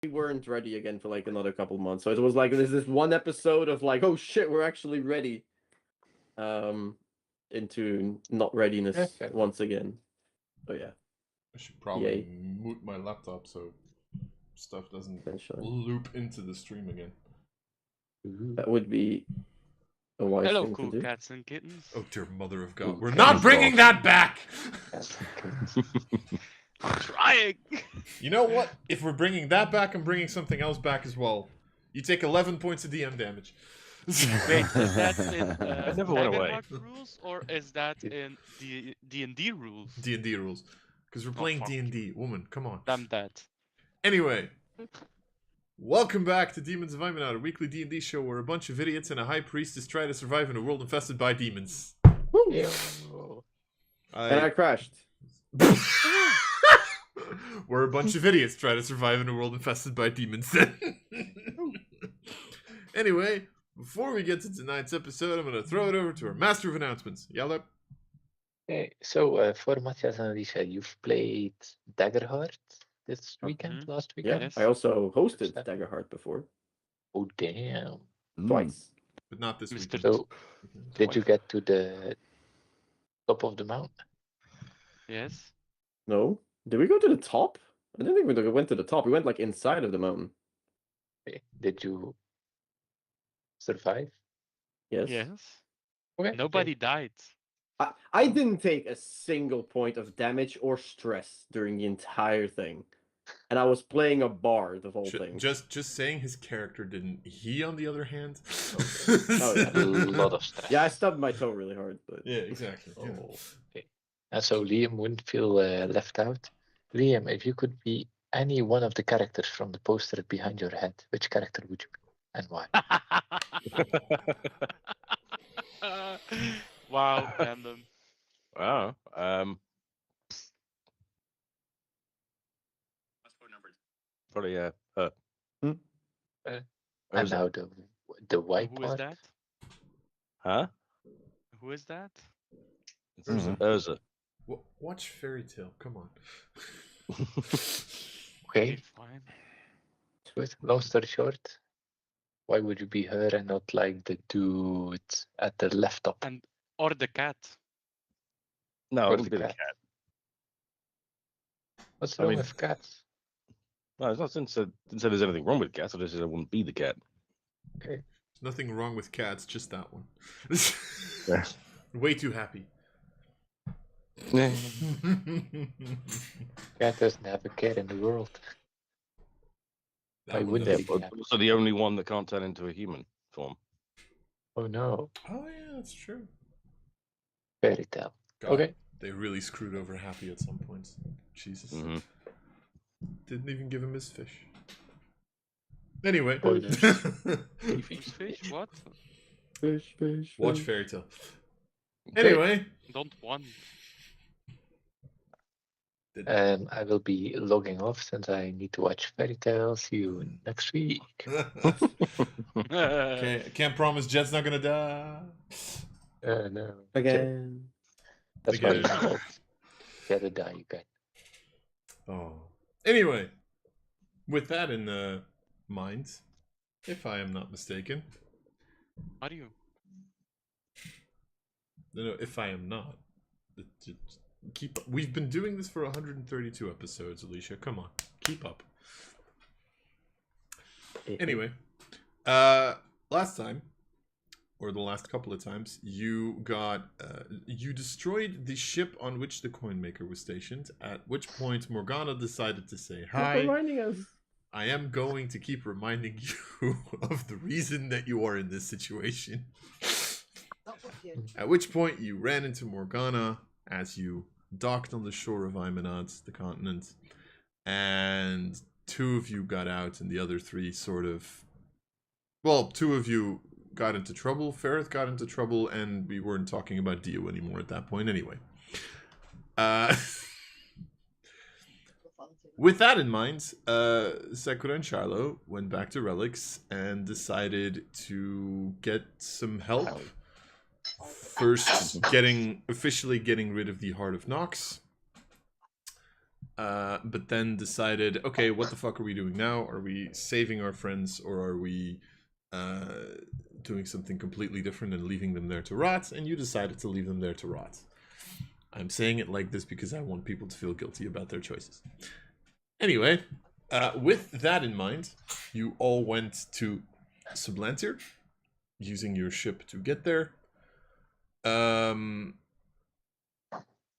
weren't ready again for like another couple months. So it was like there's this one episode of like, oh shit, we're actually ready. Into not readiness once again. Oh yeah. I should probably mute my laptop so stuff doesn't loop into the stream again. That would be a wise Hello, thing cool to do. cats and kittens. Oh dear mother of God. Ooh, We're not bringing that back! I'm trying! You know what? If we're bringing that back, I'm bringing something else back as well. You take 11 points of DM damage. Wait, is that in It never went away. Daggerheart rules, or is that in the D&D rules? D&D rules. Because we're playing D&D. Woman, come on. Damn that. Anyway. Welcome back to Demons of Aeminad, a weekly D&D show where a bunch of idiots and a high priestess try to survive in a world infested by demons. Yeah. And I crashed. Where a bunch of idiots try to survive in a world infested by demons. Anyway, before we get to tonight's episode, I'm going to throw it over to our master of announcements. Yalla. Okay, so for Matthias and Alicia, you've played Daggerheart this weekend, last Yeah, weekend? Yes. I also hosted Daggerheart before. Oh, damn. Twice. But not this Mr. weekend. So, did you get to the top of the mountain? Yes. No? Did we go to the top? I didn't think we went to the top. We went like inside of the mountain. Okay. Did you survive? Yes. Yes. Okay. Nobody died. I didn't take a single point of damage or stress during the entire thing. And I was playing a bard the whole thing. Just saying his character didn't. He, on the other hand... Oh, yeah. A lot of stress. Yeah, I stubbed my toe really hard. But... Yeah, exactly. Yeah. Okay. And so Liam wouldn't feel left out. Liam, if you could be any one of the characters from the poster behind your head, which character would you be and why? Wow, random. Wow. Probably And now the white Who is part. that? huh? Who is that? It's Urza. Watch Fairy Tale. Come on. Okay. Fine. Good. Long story short, why would you be her and not like the dude at the left top? Or the cat. No, it Or wouldn't the be the cat. cat. What's I wrong mean- with cats? No, it's not since didn't say there's anything wrong with cats. I just said I wouldn't be the cat. Okay. There's nothing wrong with cats, just that one. Yeah. Way too happy. Cat doesn't have a cat in the world. That I one wouldn't does. be But cat. also the only one that can't turn into a human form. Oh no. Oh yeah, that's true. Fairy tale. God, Okay. They really screwed over Happy at some points. Jesus. Mm-hmm. Didn't even give him his fish. Anyway. Fish? What? Fish. Watch Fairy Tale. Anyway. Don't want. I will be logging off since I need to watch Fairy Tale. See you next week. Okay, I can't promise Jet's not gonna die. No. Again. That's Again. my fault. Gotta die again. Oh. Anyway, with that in mind, if I am not mistaken. Are you? No, if I am not. Keep up. We've been doing this for 132 episodes, Alicia. Come on. Keep up. Anyway, last time, or the last couple of times, you got you destroyed the ship on which the coin maker was stationed, at which point Morgana decided to say hi. Reminding us. I am going to keep reminding you of the reason that you are in this situation. At which point you ran into Morgana as you docked on the shore of Aeminad, the continent, and two of you got out and the other three sort of... Well, two of you got into trouble. Ferrith got into trouble, and we weren't talking about Dio anymore at that point anyway. With that in mind, Sakura and Charlo went back to Relics and decided to get some help. First, officially getting rid of the Heart of Nox. but then decided, okay, what the fuck are we doing now? Are we saving our friends, or are we doing something completely different and leaving them there to rot? And you decided to leave them there to rot. I'm saying it like this because I want people to feel guilty about their choices. Anyway, with that in mind, you all went to Sublantir, using your ship to get there.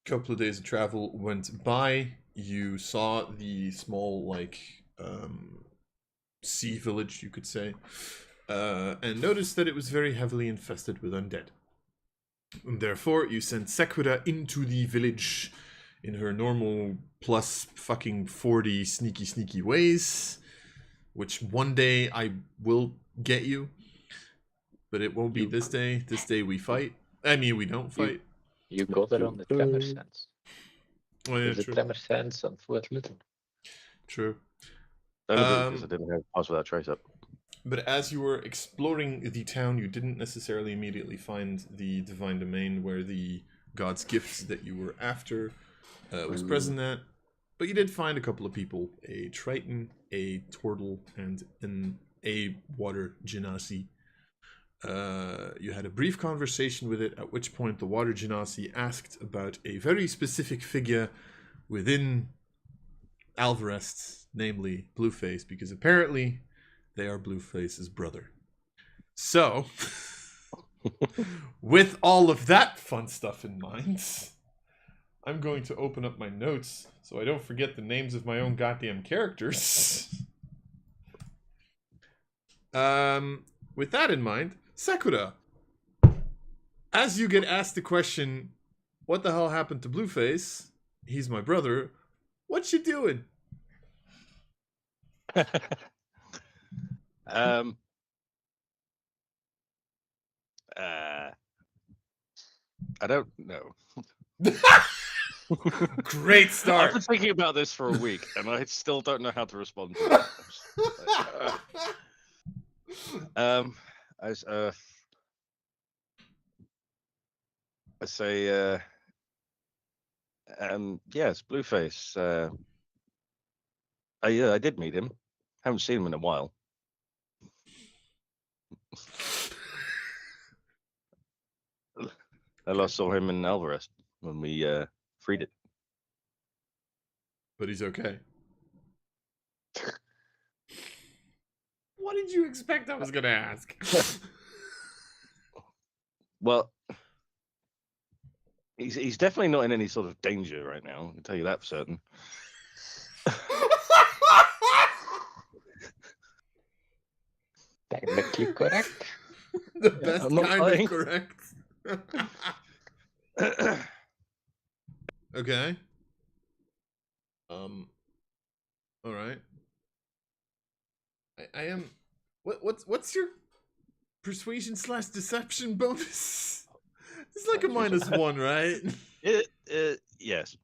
Couple of days of travel went by. You saw the small, like, sea village, you could say, and noticed that it was very heavily infested with undead. And therefore, you sent Sakura into the village in her normal plus fucking 40 sneaky ways, which one day I will get you, but it won't be this day. This day we fight. I mean, we don't fight. You got it on the tremor sense. Oh, yeah, There's a true. tremor sense on Fort Little. True. Only because I didn't have pass without trace up. But as you were exploring the town, you didn't necessarily immediately find the divine domain where the god's gifts that you were after was present at. But you did find a couple of people: a Triton, a Turtle, and a water genasi. You had a brief conversation with it, at which point the water genasi asked about a very specific figure within Alvarest, namely Blueface, because apparently they are Blueface's brother. So, with all of that fun stuff in mind, I'm going to open up my notes so I don't forget the names of my own goddamn characters. With that in mind, Sakura, as you get asked the question, what the hell happened to Blueface? He's my brother. What you doing? I don't know. Great I've start. been thinking about this for a week, and I still don't know how to respond to it. I say, yes, Blueface. I did meet him. Haven't seen him in a while. I last saw him in Alvarez when we freed it. But he's okay. What did you expect I was going to ask? Well, he's definitely not in any sort of danger right now. I can tell you that for certain. Technically correct. The best I'm not kind lying. of correct. Okay. All right. I am. What's your persuasion / deception bonus? It's like a -1, right? Yes.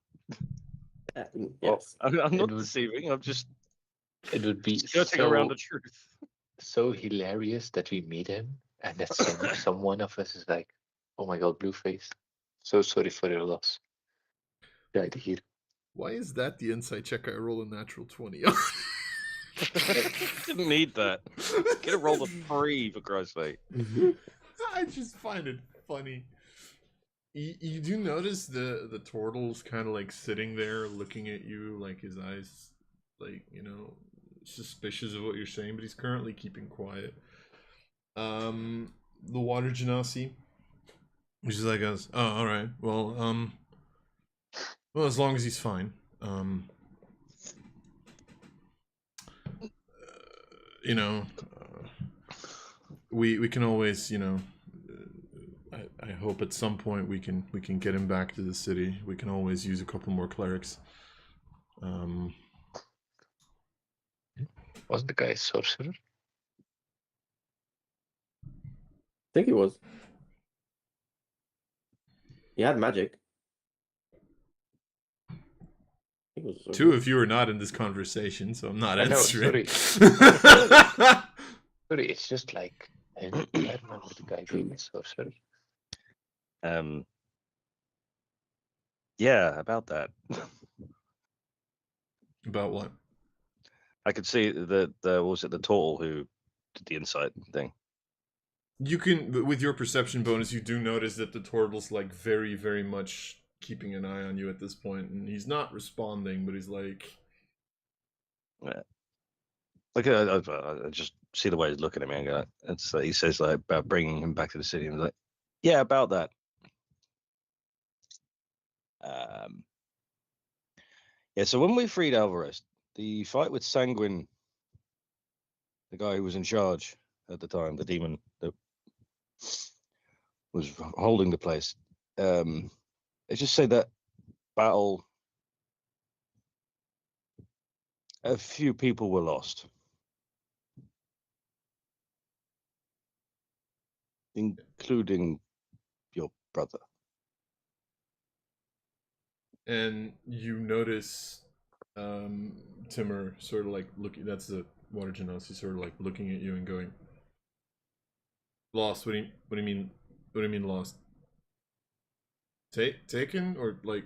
Yes. I'm not would- deceiving. I'm just It would be skirting around the truth. so hilarious that we meet him and that someone of us is like, oh my god, Blueface. So sorry for your loss. Right here. Why is that the insight check I roll a natural 20 on? Didn't need that. Get a roll of 3 for Christ's sake. I just find it funny. You do notice the turtle's kind of like sitting there looking at you, like his eyes, like, you know, suspicious of what you're saying, but he's currently keeping quiet. The water genasi, which is like us. Oh, all right. Well, as long as he's fine. You know, we can always, you know, I hope at some point we can get him back to the city. We can always use a couple more clerics. Was the guy a sorcerer? I think he was. He had magic. He was a sorcerer. Two of you are not in this conversation, so I'm not I know, answering. Sorry, it's just like I remember the guy being a sorcerer. Yeah, about that. About what? I could see the was it the turtle who did the insight thing. You can, with your perception bonus, you do notice that the turtle's like very, very much keeping an eye on you at this point, and he's not responding, but he's like, Yeah. Like I just see the way he's looking at me. And go, it's he says like about bringing him back to the city, and I'm like, yeah, about that. Yeah. So when we freed Alvarez, the fight with Sanguine, the guy who was in charge at the time, the demon that was holding the place. Let's just say that battle, a few people were lost, including your brother. and you notice Timur sort of like looking. That's the water genasi sort of like looking at you and going, "Lost? What do you mean? What do you mean lost? Taken or like?"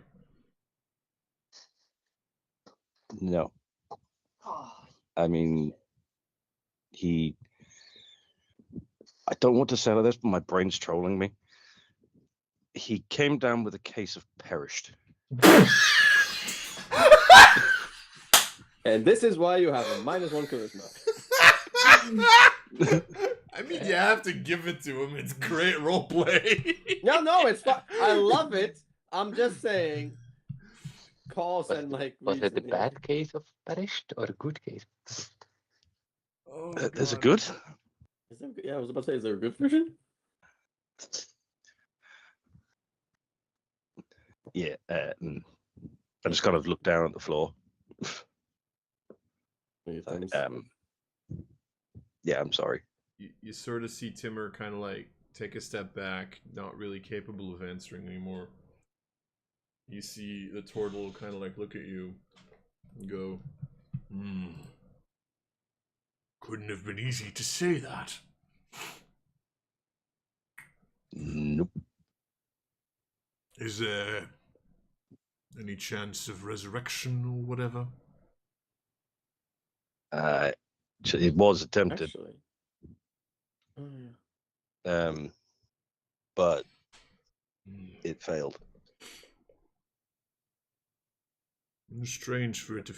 No, I mean he. I don't want to say like this, but my brain's trolling me. He came down with a case of perished. And this is why you have a -1 charisma. I mean, you have to give it to him. It's great roleplay. No, it's fine. I love it. I'm just saying. Cause and like. Was it the reason, yeah. bad case of perished or a good case? Oh, There's a God. good. Is there, yeah, I was about to say, is there a good version? Yeah, I just kind of looked down at the floor. Yeah, I'm sorry. You sort of see Timur kind of like take a step back, not really capable of answering anymore. You see the turtle kind of like look at you and go, couldn't have been easy to say that. Nope. Is there any chance of resurrection or whatever? It was attempted. Actually. Oh, yeah. But it failed. Strange for it to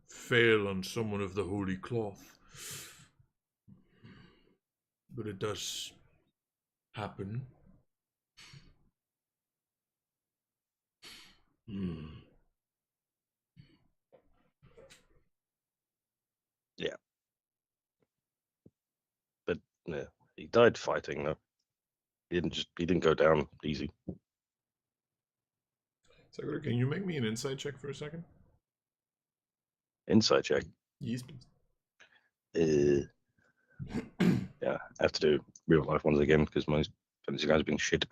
fail on someone of the holy cloth. But it does happen. Yeah. But yeah, he died fighting though. He didn't go down easy. So, can you make me an insight check for a second? Insight check. Yes, please. Yeah, I have to do real life ones again because my fantasy guys have been shit.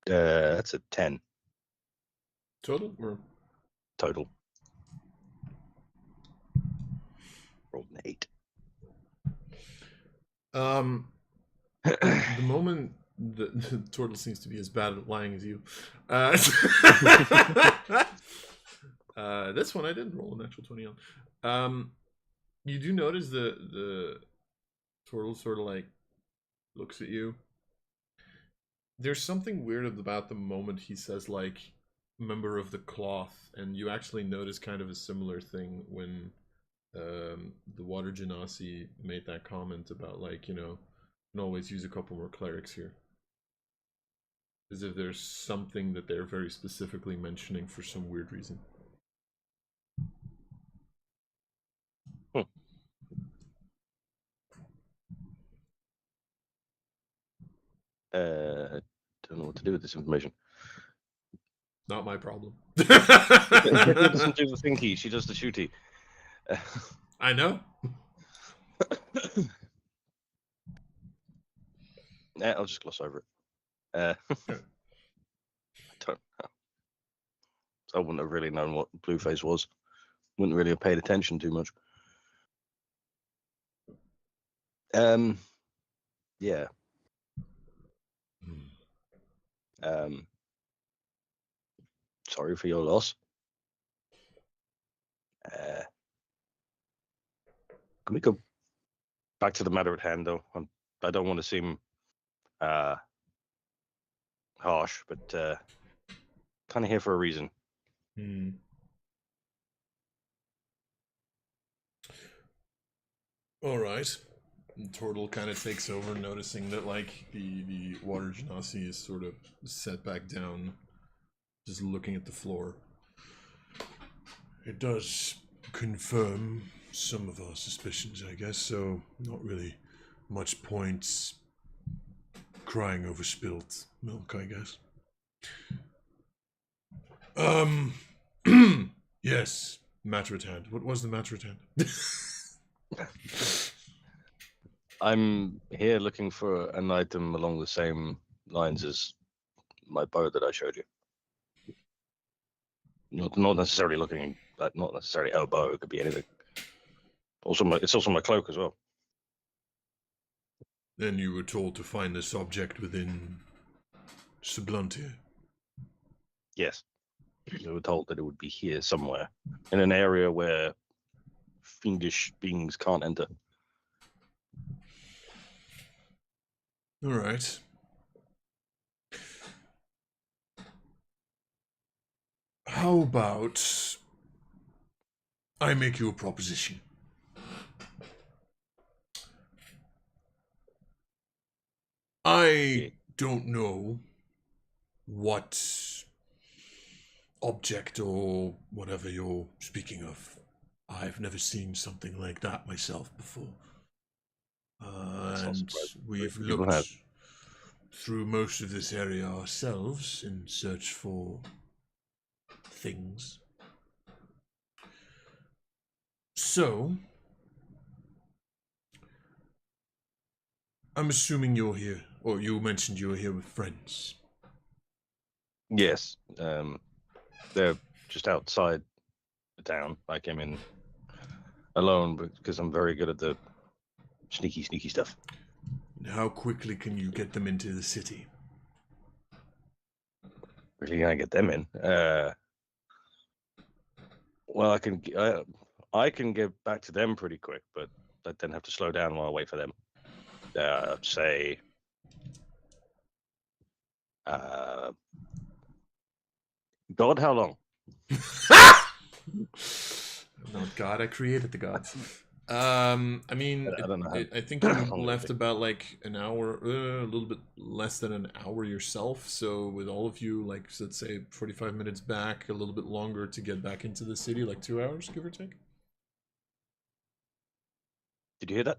That's a 10 Total or total. Rolled an 8. The moment the turtle seems to be as bad at lying as you. This one I didn't roll a natural 20 on. You do notice the turtle sort of like looks at you. There's something weird about the moment he says like member of the cloth, and you actually notice kind of a similar thing when the water genasi made that comment about like, you know, can always use a couple more clerics here. As if there's something that they're very specifically mentioning for some weird reason. Don't know what to do with this information. Not my problem. It doesn't do the thinky, she does the shooty. I know. Yeah, I'll just gloss over it. I don't know. I wouldn't have really known what Blueface was. Wouldn't really have paid attention too much. Yeah. Sorry for your loss. Can we go back to the matter at hand, though? I don't want to seem harsh, but kind of here for a reason. All right. And Turtle kind of takes over, noticing that like the water genasi is sort of set back down, just looking at the floor. It does confirm some of our suspicions, I guess. So not really much point crying over spilt milk, I guess. Yes, matter at hand. What was the matter at hand? I'm here looking for an item along the same lines as my bow that I showed you. Not necessarily looking at, not necessarily a bow. It could be anything. It's also my cloak as well. Then you were told to find this object within Subluntia. Yes. We were told that it would be here somewhere, in an area where fiendish beings can't enter. All right. How about I make you a proposition? I don't know what object or whatever you're speaking of. I've never seen something like that myself before. And we've looked through most of this area ourselves in search for things. So, I'm assuming you're here, or you mentioned you were here with friends. Yes. They're just outside the town. I came in alone because I'm very good at the sneaky stuff. And how quickly can you get them into the city? Really gonna get them in? Well, I can get back to them pretty quick, but I then have to slow down while I wait for them. Say, God, how long? Not God, I created the gods. I mean, I don't know. I think you left about like an hour, a little bit less than an hour yourself. So with all of you, like let's say 45 minutes back, a little bit longer to get back into the city, like 2 hours, give or take. Did you hear that?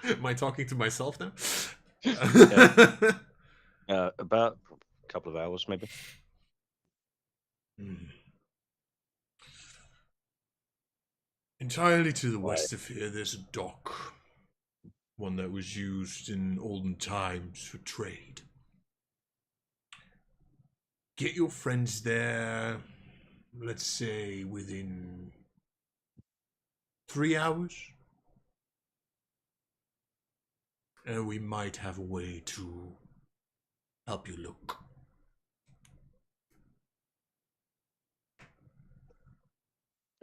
Am I talking to myself now? About a couple of hours, maybe. Entirely to the west of here, there's a dock. One that was used in olden times for trade. Get your friends there, let's say within 3 hours. And we might have a way to help you look.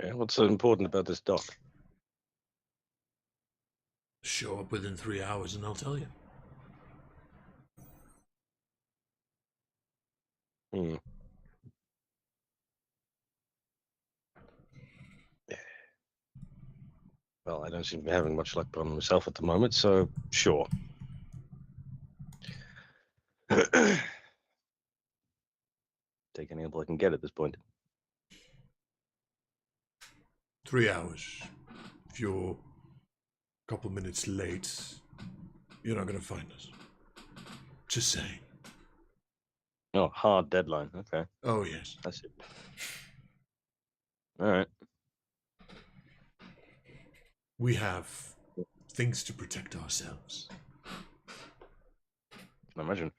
Yeah, what's so important about this dock? Show up within 3 hours and I'll tell you. Well, I don't seem to be having much luck on myself at the moment, so sure. Take any help I can get at this point. 3 hours. If you're a couple minutes late, you're not going to find us. Just saying. Oh, hard deadline. Okay. Oh, yes. That's it. All right. We have things to protect ourselves. I imagine.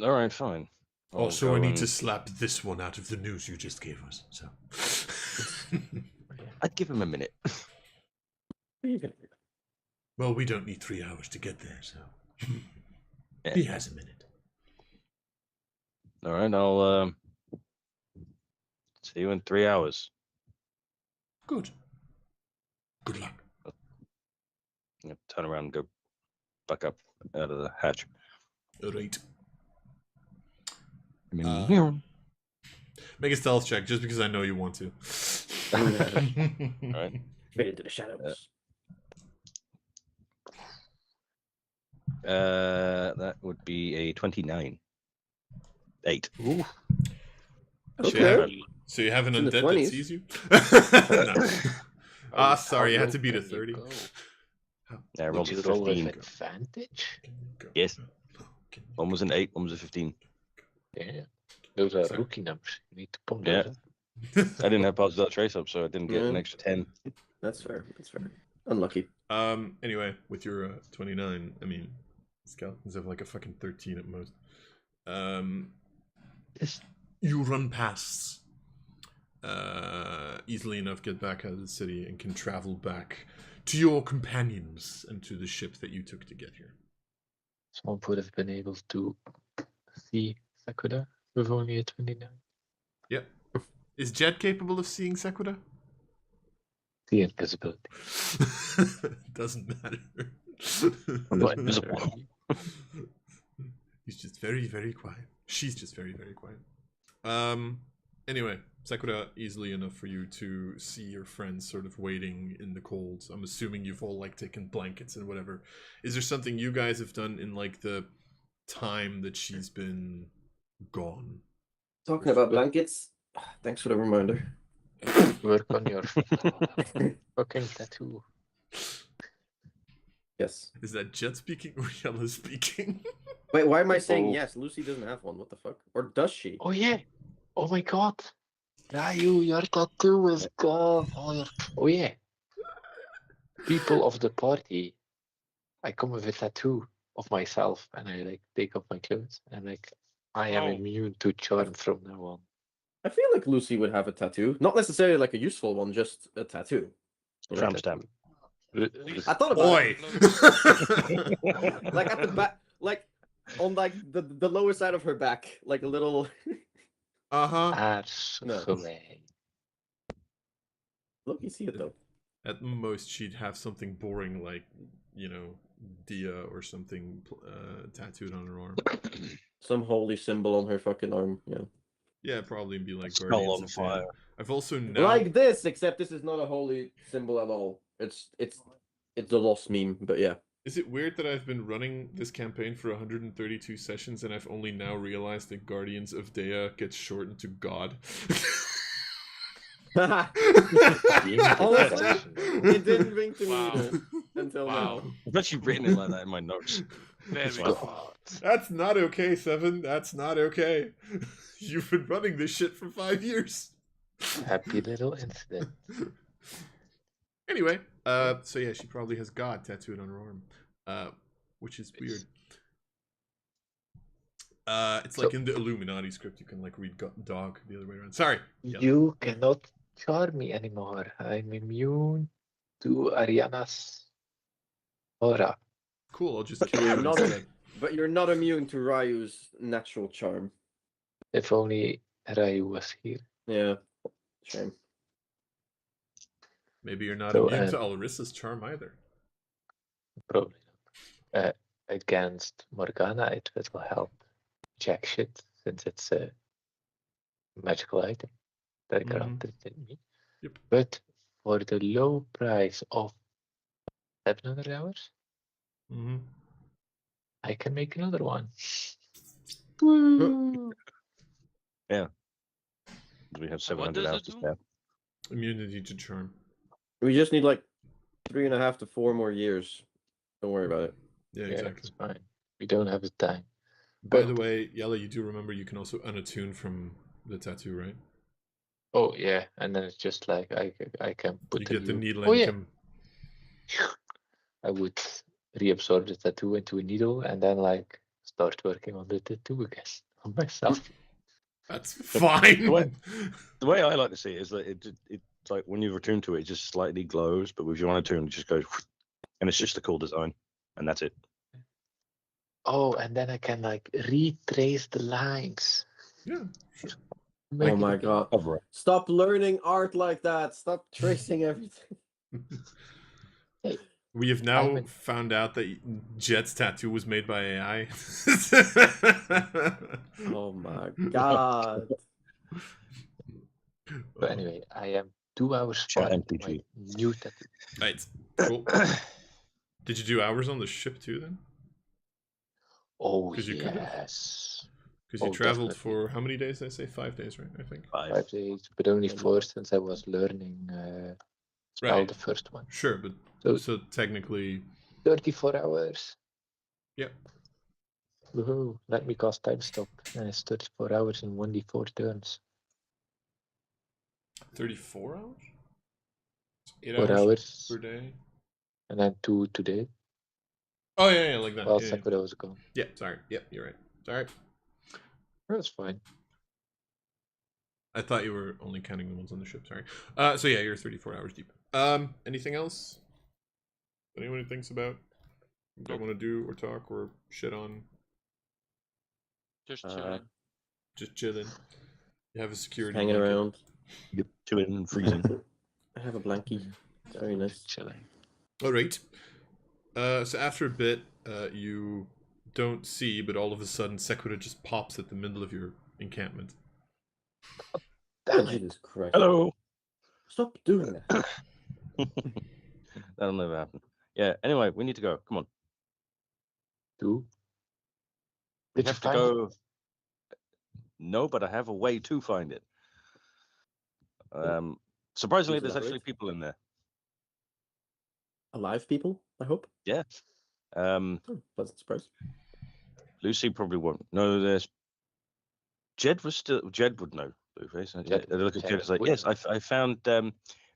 All right, fine. Also, I need to slap this one out of the news you just gave us. So, I'd give him a minute. Well, we don't need 3 hours to get there, so Yeah. He has a minute. All right, I'll See you in 3 hours. Good. Good luck. Yeah, turn around and go back up out of the hatch. Right. I mean, Make a stealth check just because I know you want to. Alright. Fade into the shadows. That would be a 29. 8. Ooh, Okay. So you have an It's in the undead that 20s. sees you? how- sorry, you how had to low beat a can you 30. go? Yeah, I Would rolled a you roll with 15. advantage? Yes. One was an 8, one was a 15. Yeah, those are Sorry. rookie numbers. You need to pump Yeah. those up. I didn't have parts of that trace up, so I didn't get an Yeah. extra 10. That's fair. That's fair. Unlucky. Anyway, with your 29, I mean, skeletons have like a fucking 13 at most. You run past easily enough, get back out of the city, and can travel back to your companions and to the ship that you took to get here. Someone would have been able to see Sakura with only a 29. Yep. Is Jet capable of seeing Sakura? The invisibility. Doesn't matter. I'm not invisible. He's just very, very quiet. She's just very, very quiet. Anyway, Sakura, easily enough for you to see your friends sort of waiting in the cold. I'm assuming you've all like taken blankets and whatever. Is there something you guys have done in like the time that she's been gone? Talking about blankets. Thanks for the reminder. Work on your fucking tattoo. Yes. Is that Jet speaking or Yella speaking? Wait, why am I saying Oh. yes? Lucy doesn't have one. What the fuck? Or does she? Oh yeah. Oh my god. Ryu, your tattoo is gone. Oh yeah. People of the party. I come with a tattoo of myself and I like take off my clothes and like I am Oh. immune to charm from now on. I feel like Lucy would have a tattoo. Not necessarily like a useful one, just a tattoo. Tramp stamp. I thought about Boy! it. Like at the back, like on like the lower side of her back, like a little. Uh-huh. Absolutely. Look, you see it though. At most, she'd have something boring like, you know, Dia or something tattooed on her arm. Some holy symbol on her fucking arm. Yeah. Yeah, probably be like Skull Guardians on of fire. Data. I've also now... Like this, except this is not a holy symbol at all. It's the lost meme, but yeah. Is it weird that I've been running this campaign for 132 sessions and I've only now realized that Guardians of Dea gets shortened to God? Honestly, it didn't ring to me Wow. either until Wow. I've actually written it like that in my notes. Very That's cool. God. That's not okay, Seven. That's not okay. You've been running this shit for 5 years. Happy little incident. Anyway, so yeah, she probably has God tattooed on her arm, which is weird. It's like So- in the Illuminati script, you can like read dog the other way around. Sorry. Yeah. You cannot charm me anymore. I'm immune to Ariana's aura. Cool. I'll just But kill you're you not instead. But you're not immune to Ryu's natural charm. If only Ryu was here. Yeah. Shame. Maybe you're not So, immune to Alarissa's charm either. Probably not. Against Morgana, it will help jack shit since it's a magical item that granted in me. Yep. But for the low price of 700 hours, Mm-hmm. I can make another one. Yeah. We have What 700 does hours it to do? spare. Immunity to charm. We just need like 3.5 to 4 more years. Don't worry about it. Yeah, Yeah, exactly. it's fine. We don't have the time. By But- the way, Yella, you do remember you can also unattune from the tattoo, right? Oh yeah, and then it's just like I can put You get the new- needle Oh and you yeah, can... I would reabsorb the tattoo into a needle and then like start working on the tattoo again on myself. That's fine. The way I like to see it is that it's like when you return to it, it just slightly glows, but with your unattune, it just goes, and it's just a cool design, and that's it. Oh, and then I can like retrace the lines. Yeah, sure. Oh my god. Cover it. Stop learning art like that. Stop tracing everything. We have now Ivan. found out that Jet's tattoo was made by AI. Oh my god. But anyway, I am 2 hours Chat far into my MTG. new tattoo. Right. Cool. Did you do hours on the ship too then? Oh 'Cause you could've. yes. Because you Oh, traveled definitely. for how many days? Did I say 5 days, right? I think. 5 days, but only And 4 since I was learning spell Right. the first one. Sure, but So so technically, 34 hours. yep. Woohoo! Let me cast time stop. And it's 34 hours in 1d4 turns. 34 hours? 8 4 hours hours. per day? And then 2 today. Oh, yeah, like that. Well, Yeah, Sakura was gone. yeah, sorry. Yep, you're right. Sorry. That's fine. I thought you were only counting the ones on the ship, sorry. So yeah, you're 34 hours deep. Anything else? Anyone thinks about? They want to do or talk or shit on? Just Uh, chilling. Just chilling. You have a security hanging blanket. around. Yep. Chilling and freezing. I have a blankie. Very nice. Chilling. All right. So after a bit, you don't see, but all of a sudden, Sekura just pops at the middle of your encampment. Oh, Jesus Christ. Hello. Stop doing that. That'll never happen. Yeah. Anyway, we need to go. Come on. 2. We Did you have to find it? go. No, but I have a way to find it. Surprisingly, Please there's actually elaborate. people in there. Alive people, I hope. Yeah. Oh, pleasant surprise. Lucy probably won't. No, there's. Jed would know Blueface. Jed I look at Jed Jed. It's like, would yes, know. I found.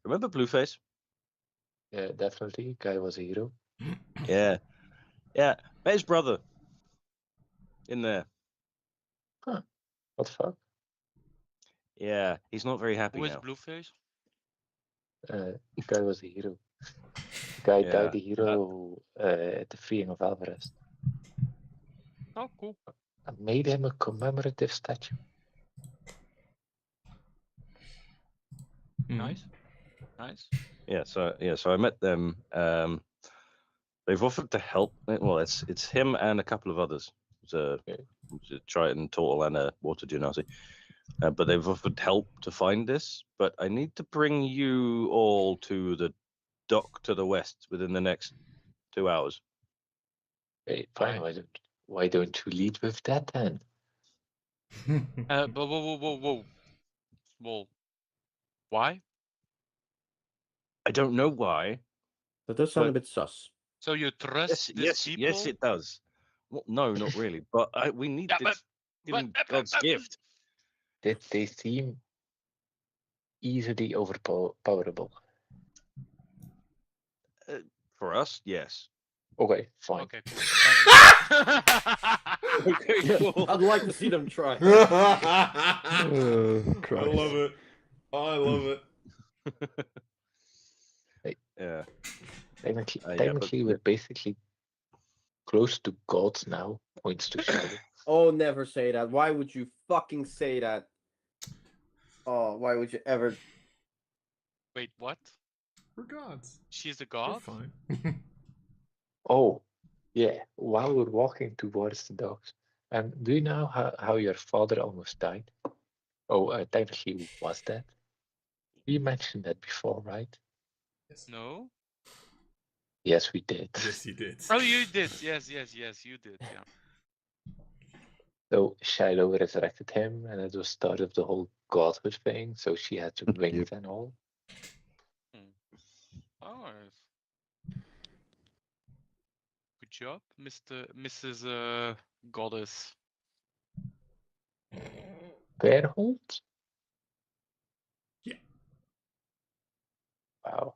Remember Blueface? Yeah, definitely. Guy was a hero. Yeah, yeah. Met his brother in there. What the fuck? Yeah, he's not very happy Who is now. Blueface? Guy was a hero. Guy Yeah, died a hero at the freeing of Alvarez. Oh, cool. I made him a commemorative statue. Mhm. Nice. Nice. Yeah, so I met them. They've offered to help. Well, it's him and a couple of others. It's a Triton, Turtle, and a Water Genasi. But they've offered help to find this. But I need to bring you all to the dock to the west within the next 2 hours. Wait, fine. Why don't you lead with that then? But whoa. Well, why? I don't know why. That does sound a But- bit sus. So you trust these people? Yes, it does. Well, no, not really. But we need Yeah, this given God's gift. Did they seem easily overpowerable? For us, yes. Okay, fine. Okay, cool. Okay, cool. I'd like to see them try. I love it. I love it. Yeah. Technically, we're basically close to gods now. Points to Shadow. Oh, never say that. Why would you fucking say that? Oh, why would you ever? Wait, what? We're gods. She's a We're god? fine. Oh, yeah. While we're walking towards the docks, do you know how your father almost died? Oh, technically was dead. We mentioned that before, right? Yes. No? Yes, we did. Yes, you did. Oh, you did. Yes, you did. Yeah. So Shiloh resurrected him, and it was start of the whole godhood thing. So she had to wings and all. Oh, good job, Mrs. Goddess. Bearhold? Yeah. Wow.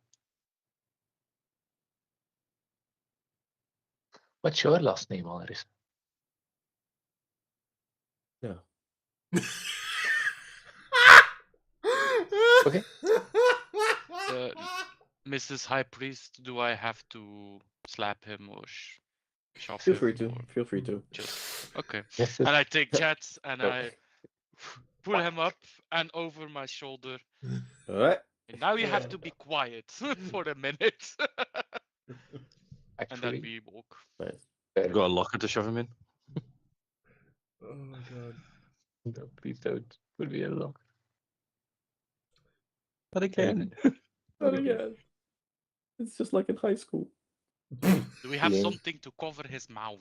What's your last name, Alaris? No. Okay. Mrs. High Priest, do I have to slap him or shove Feel him? free to. Or Feel free to. just okay. Mrs. And I take chats and No. I pull him up and over my shoulder. Alright. And now you have to be quiet for a minute. And then Actually, we walk. Nice. You got a locker to shove him in? Oh my god. No, please don't put me in a locker. But again. Not again. It's just like in high school. Do we have Yeah. something to cover his mouth?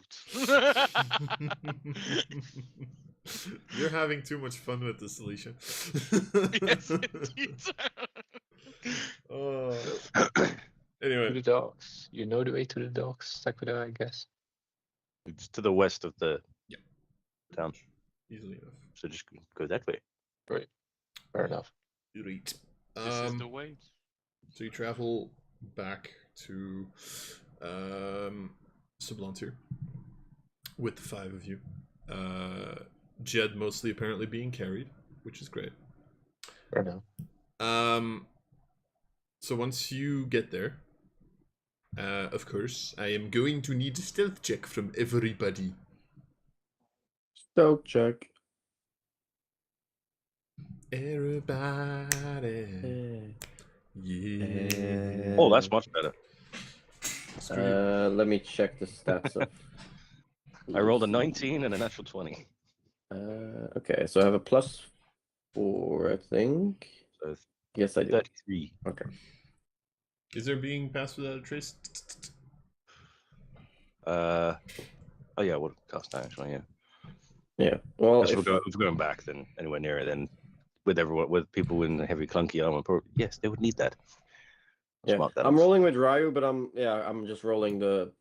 You're having too much fun with this, Alicia. Yes, indeed. Oh. To Anyway, the docks. You know the way to the docks, Sakura, I guess. It's to the west of the town. easily enough. So just go that way. Fair enough. Right. This is the way. So you travel back to Sublantir with the 5 of you. Jed mostly apparently being carried, which is great. Fair enough. So once you get there, of course, I am going to need a stealth check from everybody. Stealth check. Everybody. Yeah. Oh, that's much better. Screw you. Let me check the stats of. I rolled a Lucy. 19 and a natural 20. Okay, so I have a +4, I think. So Yes, I do. 33. Okay. Is there being passed without a trace? Oh yeah, what cost that actually? Yeah. Yeah. Well, If if, we're going back, then anywhere near it, then with people in heavy clunky armor, yes, they would need that. yeah, Mark that I'm off. rolling with Ryu, but I'm just rolling the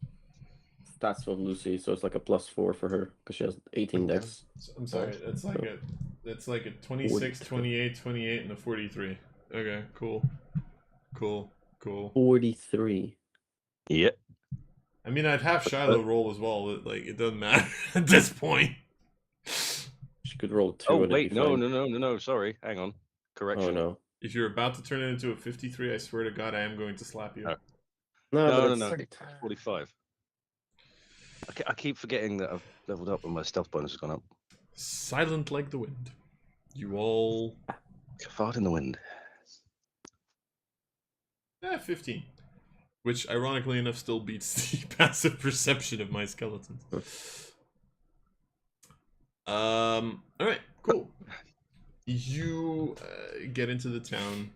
stats of Lucy, so it's like a +4 for her because she has 18 dex. I'm sorry, that's like a 26, 28, 28, and a 43. Okay, cool. 43. Yep. I mean, I'd have Shiloh roll as well, but like, it doesn't matter at this point. She could roll 2. Oh and it'd wait, be no, fine. sorry, hang on. Correction. Oh no. If you're about to turn it into a 53, I swear to God, I am going to slap you. No. No, No. but it's 45. I keep forgetting that I've leveled up and my stealth bonus has gone up. Silent like the wind. You all... Fart in the wind. 15. Which, ironically enough, still beats the passive perception of my skeletons. Alright, cool. You get into the town,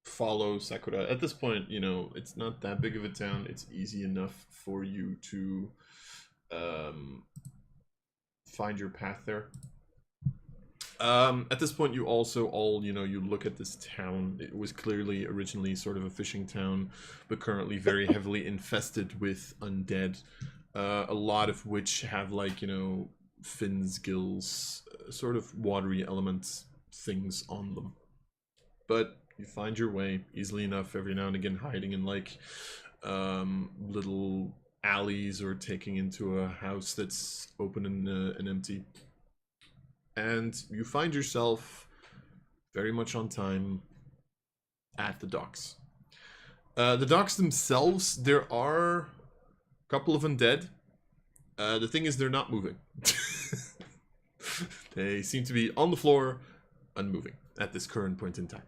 follow Sakura. At this point, you know, it's not that big of a town. It's easy enough for you to find your path there. At this point, you also you look at this town. It was clearly originally sort of a fishing town, but currently very heavily infested with undead. A lot of which have, like, fins, gills, sort of watery elements, things on them. But you find your way easily enough, every now and again hiding in, like, little alleys or taking into a house that's open and empty. And you find yourself very much on time at the docks. The docks themselves, there are a couple of undead. The thing is, they're not moving. They seem to be on the floor, unmoving, at this current point in time.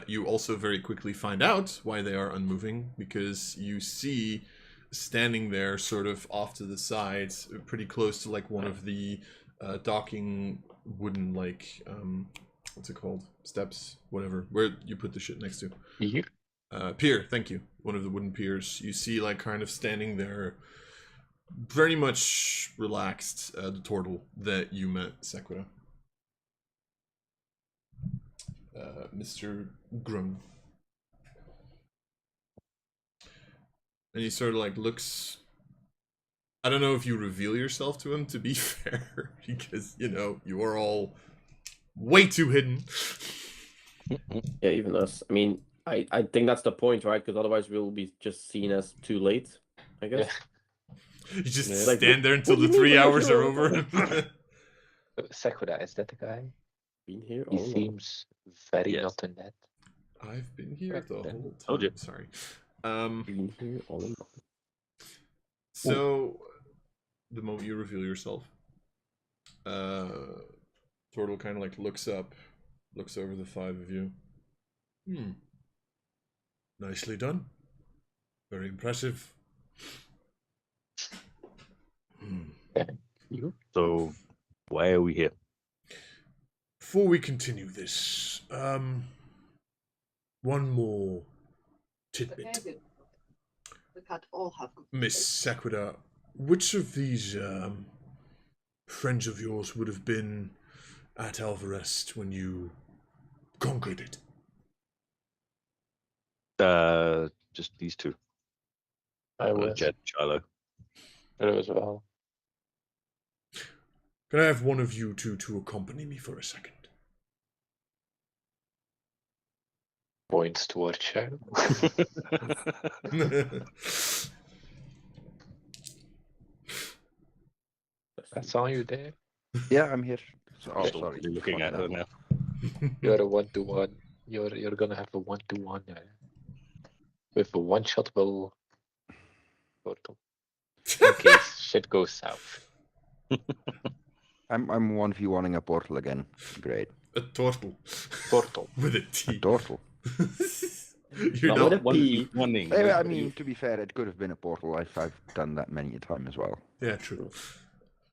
You also very quickly find out why they are unmoving, because you see, standing there sort of off to the side, pretty close to, like, one of the docking wooden, like, what's it called? Steps, whatever, where you put the shit next to. Here? Pier, thank you. One of the wooden piers. You see, like, kind of standing there, very much relaxed, the turtle that you met, Sakura. Mr. Grum. And he sort of, like, looks... I don't know if you reveal yourself to him, to be fair, because, you are all way too hidden. Yeah, even us. I mean, I think that's the point, right? Because otherwise we'll be just seen as too late, I guess. You just Yeah. Like, stand there until what do the you mean 3 by hours are sure? over. Sakura, is that the guy? Been here He all along. seems very Yes. not in that. I've been here the Yeah. whole Told you. time. Sorry. Been here all along. So, the moment you reveal yourself, Turtle kind of like looks up, looks over the five of you. Nicely done. Very impressive. You? So, why are we here? Before we continue this, one more tidbit. Miss Sequida, which of these friends of yours would have been at Alvarest when you conquered it? Just these two. I was. Jed, Shiloh. There as well. Can I have one of you two to accompany me for a second? Points towards Shadow. That's all you there. Yeah, I'm here. So, oh, Still sorry. looking at her now. You're a 1-to-1. You're gonna have a 1-to-1 with a one-shot bow. Turtle. In case shit goes south. I'm 1v1ing a portal again. Great. A turtle. Turtle. With a A T. turtle. You're Not not. with a P. I mean, to be fair, it could have been a portal. I've done that many a time as well. Yeah, true.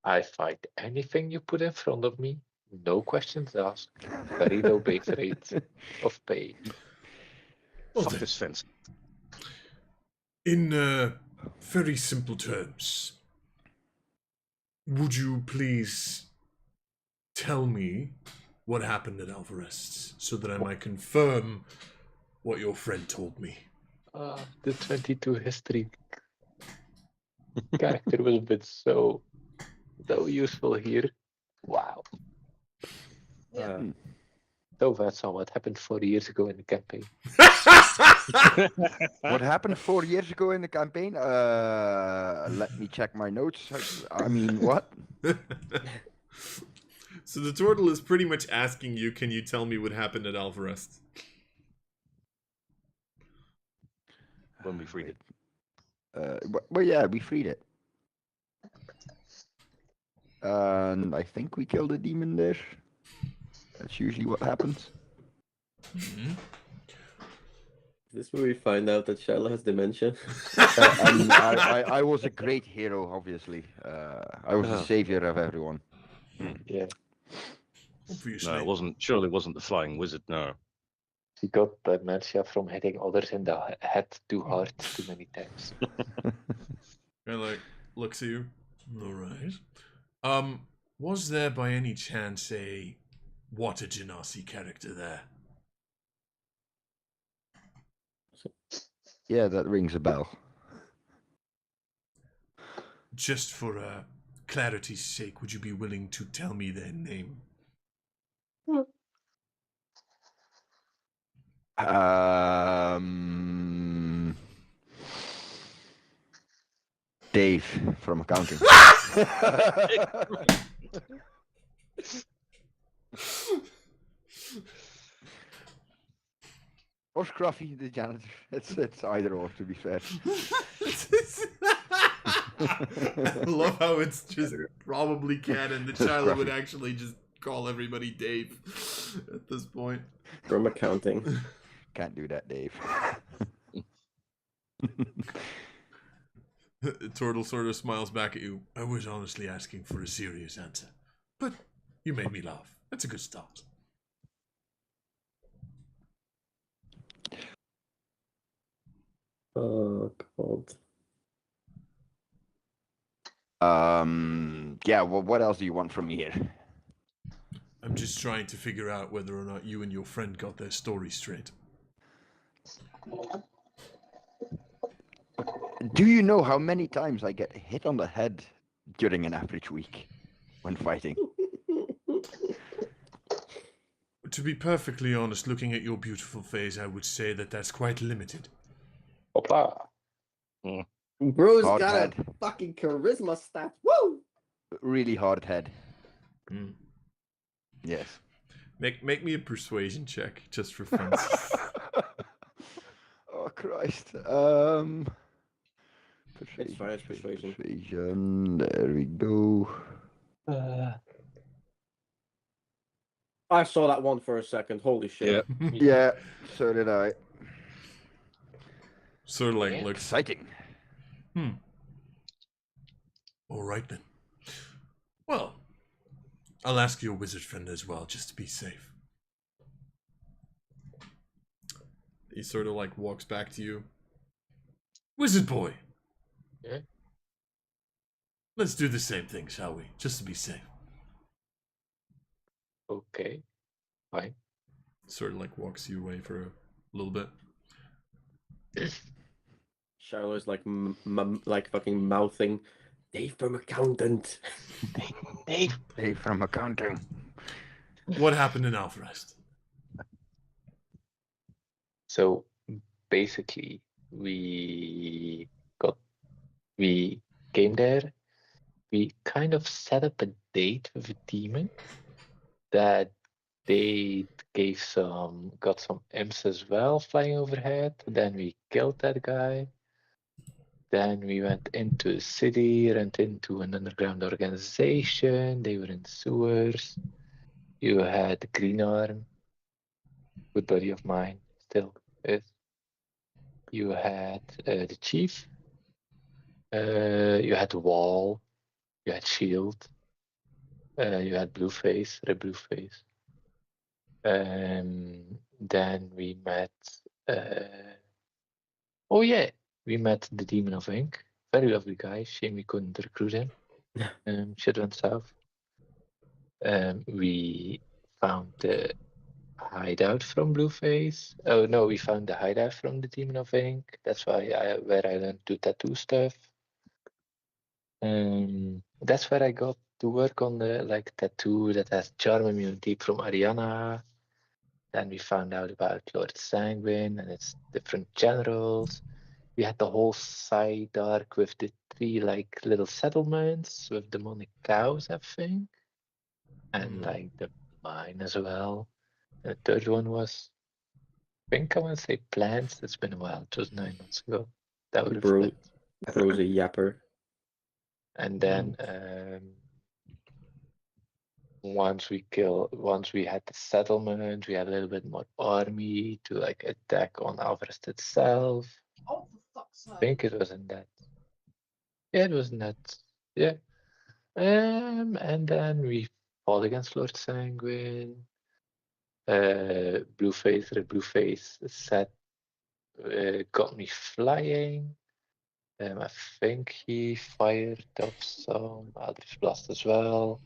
I fight anything you put in front of me. No questions asked. Very low base rate of pay. Well, Fuck then, this fence. in very simple terms, would you please tell me what happened at Alvarez so that I might confirm what your friend told me? The 22 history character was a bit so useful here. Wow. So that's all what happened 4 years ago in the campaign. What happened 4 years ago in the campaign? Let me check my notes. I mean, what? So the turtle is pretty much asking you, can you tell me what happened at Alvarez? When we freed it. Well, yeah, we freed it. And I think we killed a demon there. That's usually what happens. Mm-hmm. Is this where we find out that Shiloh has dementia? I mean, I was a great hero, obviously. I was the savior of everyone. Yeah. Obviously. No, it wasn't. Surely wasn't the flying wizard. No. He got dementia from hitting others in the head too hard too many times. And like looks at you. All right. Was there by any chance a Water Genasi character there? Yeah, that rings a bell. Just for clarity's sake, would you be willing to tell me their name? Dave from accounting. Or Scruffy, the janitor. It's either or, to be fair. I love how it's just probably canon that Shiloh would actually just call everybody Dave at this point. From accounting. Can't do that, Dave. Turtle sort of smiles back at you. I was honestly asking for a serious answer, but you made me laugh. That's a good start. Oh, God. Yeah, well, what else do you want from me here? I'm just trying to figure out whether or not you and your friend got their story straight. Do you know how many times I get hit on the head during an average week when fighting? To be perfectly honest, looking at your beautiful face, I would say that that's quite limited. Hopla. Bro's Hard got head. a fucking charisma stat. Woo! Really hard head. Mm. Yes. Make me a persuasion check, just for fun. Oh, Christ. It's fine, it's persuasion. Persuasion. There we go. I saw that one for a second. Holy shit. Yeah, so did I. Sort of like Yeah. looks. Exciting. All right then. Well, I'll ask your wizard friend as well, just to be safe. He sort of like walks back to you. Wizard boy. Yeah. Let's do the same thing, shall we? Just to be safe. Okay. Fine. Sort of like walks you away for a little bit. Shiloh's like, like fucking mouthing, Dave from accountant. Dave. Hey, from accounting. What happened in Alvarest? So basically, we came there. We kind of set up a date with a demon that they got some imps as well flying overhead. Then we killed that guy. Then we went into the city, went into an underground organization. They were in sewers. You had Green Arm, good buddy of mine, still is. You had the chief. You had Wall. You had Shield. You had Blueface, Red Blueface. Then we met. Oh yeah, we met the Demon of Ink. Very lovely guy. Shame we couldn't recruit him. Shit went south. We found the hideout from Blueface. Oh no, we found the hideout from the Demon of Ink. That's where I learned to tattoo stuff. That's where I got to work on the tattoo that has charm immunity from Ariana. Then we found out about Lord Sanguine and its different generals. We had the whole side arc with the 3 little settlements with demonic cows, I think. And the mine as well. And the third one was, I think I want to say plants. It's been a while. It was 9 months ago. That would have Bro, fit. bro's a yapper. And then once we had the settlement, we had a little bit more army to attack on Alvarest itself. Oh, for fuck's I sake. think it was in that. Yeah, it was in that. Yeah. And then we fought against Lord Sanguine. Blueface, Red Blueface set got me flying. I think he fired off some Eldritch Blast as well.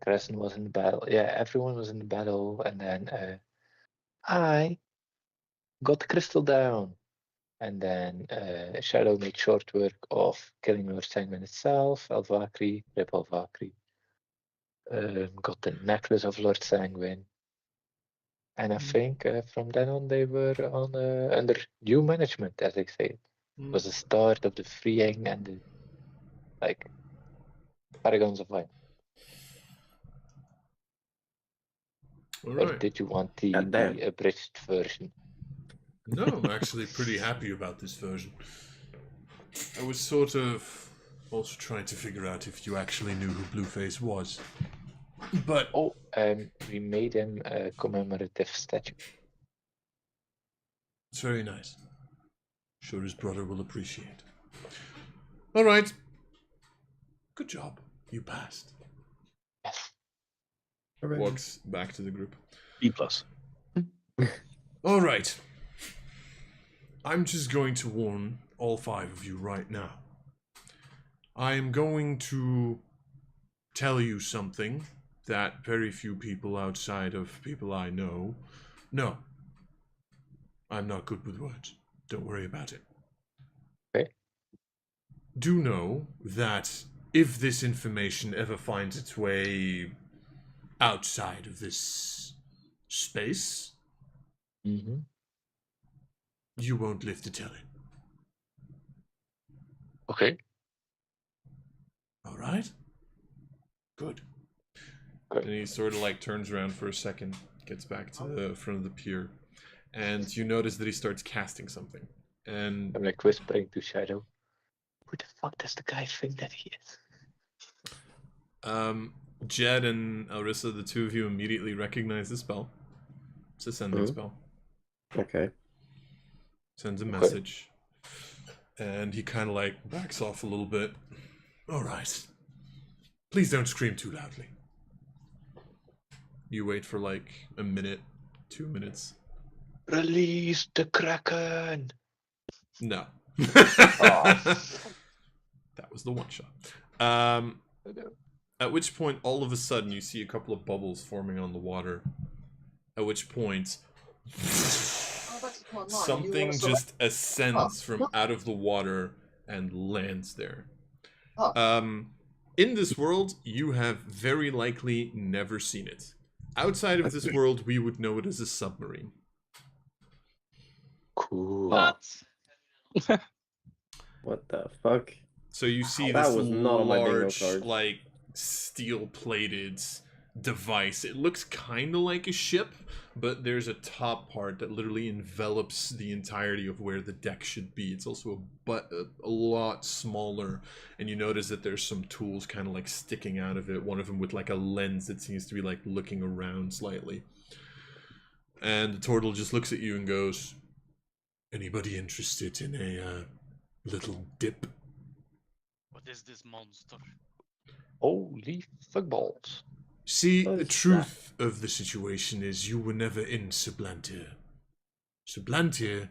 Crescent was in the battle. Yeah, everyone was in the battle, and then I got the crystal down. And then Shadow made short work of killing Lord Sanguine itself, Alvakri, Rip Alvakri. Got the necklace of Lord Sanguine. And I think from then on they were on under new management, as they say. It was the start of the freeing and the paragons of light. All Or right. did you want the Goddamn. abridged version? No, I'm actually pretty happy about this version. I was sort of also trying to figure out if you actually knew who Blueface was. But Oh, we made him a commemorative statue. it's very nice. Sure his brother will appreciate. All right. Good job. You passed. Yes. Walks back to the group. B+. All right. I'm just going to warn all 5 of you right now. I am going to tell you something that very few people outside of people I know know. I'm not good with words. Don't worry about it. Okay. Do know that if this information ever finds its way outside of this space, Mm-hmm. you won't live to tell it. Okay. All right? Good. Good. And he sort of turns around for a second, gets back to the front of the pier, and you notice that he starts casting something. And I'm whispering to Shadow. Who the fuck does the guy think that he is? Jed and Arissa, the two of you immediately recognize the spell. It's a sending spell. Okay. Sends a message. And he kind of like backs off a little bit. All right. Please don't scream too loudly. You wait for like a minute, 2 minutes. Release the Kraken! No. Oh. That was the one shot. At which point, all of a sudden, you see a couple of bubbles forming on the water. At which point, something just ascends from out of the water and lands there. In this world, you have very likely never seen it. Outside of this world, we would know it as a submarine. Cool. What the fuck? So you see That this was not on my bingo large, card. like, steel-plated device. It looks kind of like a ship, but there's a top part that literally envelops the entirety of where the deck should be. It's also a lot smaller, and you notice that there's some tools kind of like sticking out of it. One of them with like a lens that seems to be like looking around slightly. And the turtle just looks at you and goes, "Anybody interested in a little dip?" What is this monster? Holy fuckballs. See, What the is truth of the situation is you were never in Sublantia. Sublantia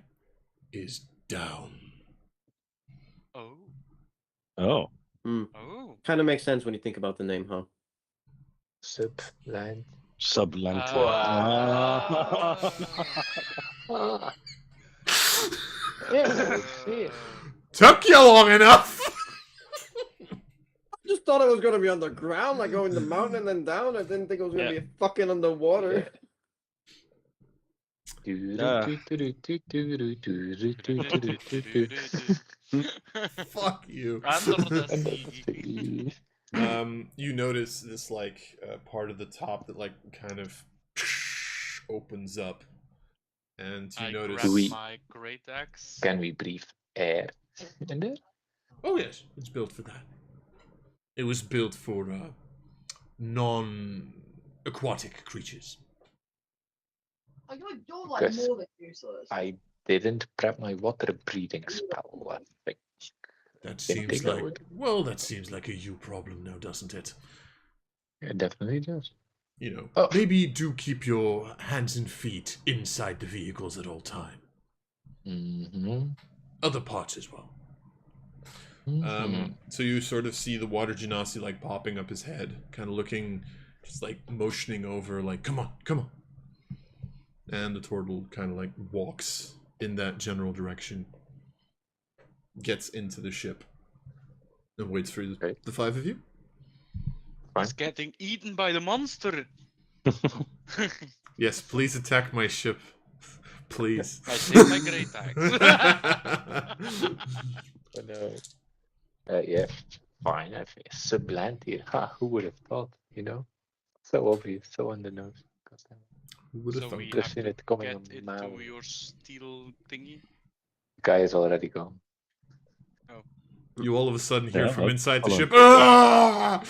is down. Oh. Oh. Oh. Kind of makes sense when you think about the name, huh? Subland. Sublantia. Yeah, see it. Took you long enough! I just thought it was gonna be underground, like going the mountain and then down. I didn't think it was gonna be fucking underwater. Fuck you. Under the sea. You notice this like part of the top that like kind of opens up, and you I notice. grab my great axe. Can we breathe air in there? Oh yes, it's built for that. It was built for non-aquatic creatures. You're like Yes. more than useless. I didn't prep my water breathing spell. I think. That Didn't seems think I like would. well, that seems like a you problem now, doesn't it? It definitely does. You know, Oh. maybe do keep your hands and feet inside the vehicles at all time. Mm-hmm. Other parts as well. Mm-hmm. So you sort of see the water genasi like popping up his head, kind of looking, just like motioning over, like, come on, come on. And the turtle kind of like walks in that general direction, gets into the ship, and waits for Okay. the five of you. He's getting eaten by the monster. Yes, please attack my ship. Please. I take my great axe. But, yeah, fine. I think Sublantia. Ha, who would have thought? You know, so obvious, so on the nose. Goddamn. Who would have So thought? we Just have seen to it coming get a into mile. your steel thingy. Guy is already gone. You all of a sudden hear Yeah, from inside the hold ship. on. "Ah!"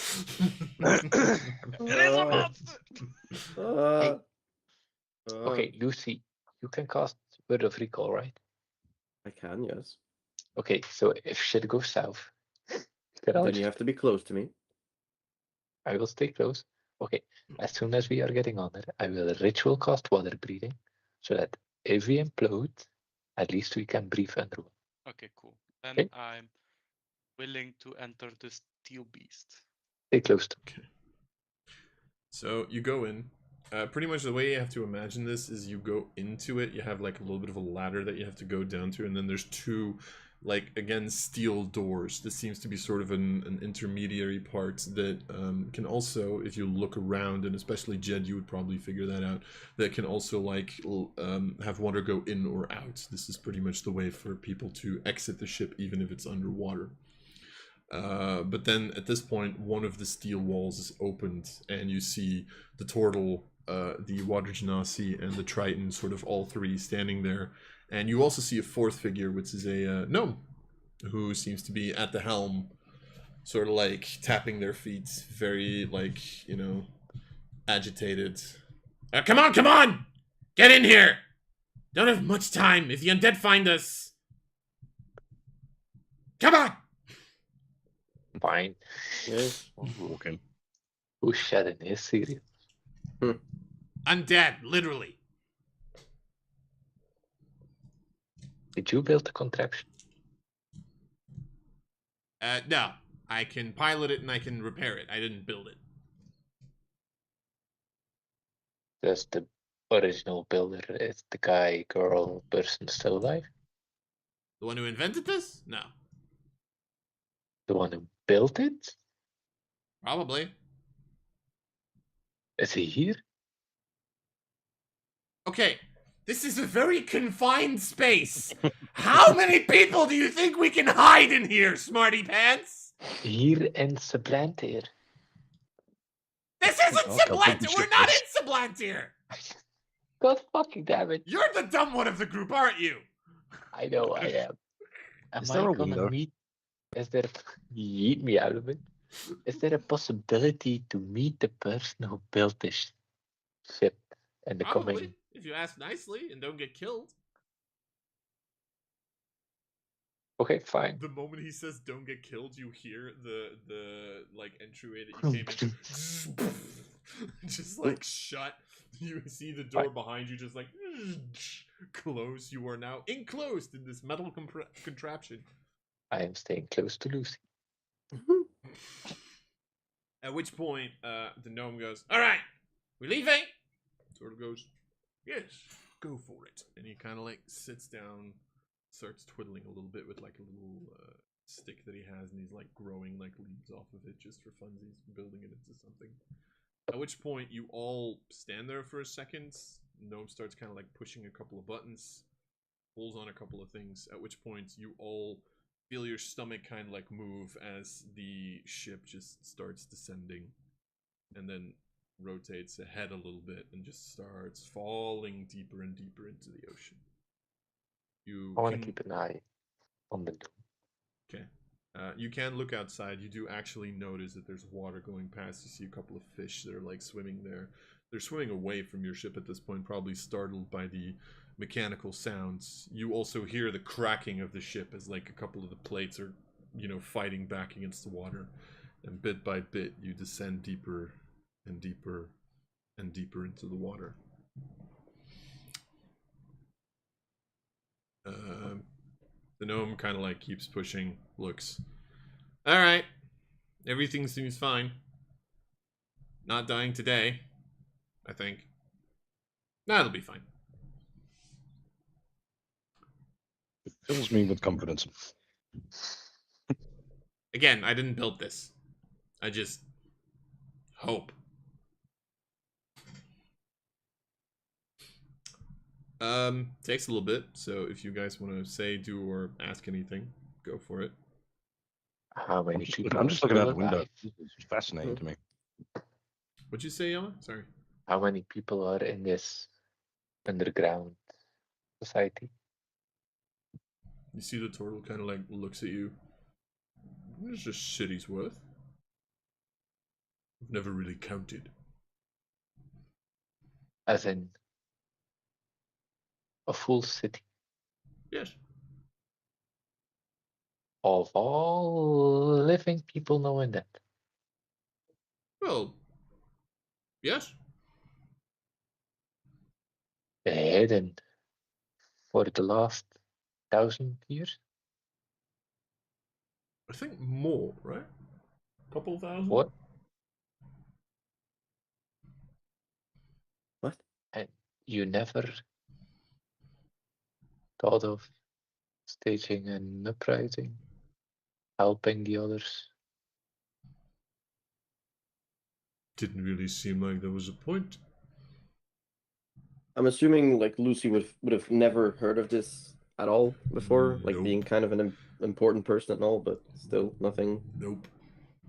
It is a monster! Okay, Lucy, you can cast Word of Recall, right? I can, yes. Okay, so if shit goes south, then Then you have to be close to me. I will stay close. Okay, as soon as we are getting on it, I will ritual cast water breathing, so that if we implode, at least we can breathe underwater. Okay, cool. Then Okay. I'm willing to enter the steel beast. Stay close to. So you go in. Pretty much the way you have to imagine this is you go into it, you have like a little bit of a ladder that you have to go down to, and then there's two, like, again, steel doors. This seems to be sort of an intermediary part that can also, if you look around, and especially Jed, you would probably figure that out, that can also, like, have water go in or out. This is pretty much the way for people to exit the ship, even if it's underwater. But then at this point, one of the steel walls is opened, and you see the turtle, the water genasi, and the triton, sort of all three standing there. And you also see a fourth figure, which is a gnome, who seems to be at the helm, sort of like tapping their feet, very like, agitated. Come on, come on! Get in here! Don't have much time if the undead find us. Come on! Fine. Yes. Walk in. Who's shedding his serious? Undead, literally. Did you build the contraption? No. I can pilot it and I can repair it. I didn't build it. Does the original builder, is the guy, girl, person still alive? The one who invented this? No. The one who built it? Probably. Is he here? Okay, this is a very confined space. How many people do you think we can hide in here, smarty pants? Here in Supplanter. This isn't Okay, I'll Supplanter. put We're you not first. in Supplanter. God fucking damn it. You're the dumb one of the group, aren't you? I know I am. Am Is I there a gonna window? meet? Is there? Yeet me out of it. Is there a possibility to meet the person who built this ship in the Probably, coming? if you ask nicely and don't get killed. Okay, fine. The moment he says "don't get killed," you hear the like entryway that you came into, just like shut. You see the door behind you, just like close. You are now enclosed in this metal contraption. I am staying close to Lucy. At which point, the gnome goes, "All right, we leaving?" Sort of goes, "Yes, go for it." And he kind of like sits down, starts twiddling a little bit with like a little stick that he has, and he's like growing like leaves off of it just for funsies, building it into something. At which point, you all stand there for a second. Gnome starts kind of like pushing a couple of buttons, pulls on a couple of things. At which point, you all feel your stomach kind of like move as the ship just starts descending, and then rotates ahead a little bit and just starts falling deeper and deeper into the ocean. I want to keep an eye on the door. Okay. You can look outside. You do actually notice that there's water going past. You see a couple of fish that are like swimming there. They're swimming away from your ship at this point, probably startled by the mechanical sounds. You also hear the cracking of the ship as like a couple of the plates are, fighting back against the water. And bit by bit, you descend deeper and deeper and deeper into the water. The gnome kind of like keeps pushing, looks. All right, everything seems fine. Not dying today, I think. That'll be fine. It fills me with confidence. Again, I didn't build this. I just hope. Takes a little bit, so if you guys want to say, do, or ask anything, go for it. How many people? I'm just looking out the window. alive? It's fascinating to me. What'd you say, Yama? Sorry. How many people are in this underground society? You see the turtle kind of like looks at you. It's just city's worth. I've never really counted. As in a full city Yes. of all living people knowing that. Well, yes. Hidden for the last 1,000 years. I think more, right? Couple thousand? What? What? And you never thought of staging an uprising, helping the others? Didn't really seem like there was a point. I'm assuming like Lucy would have never heard of this at all before, like being Nope. kind of an important person and all, but still nothing. Nope.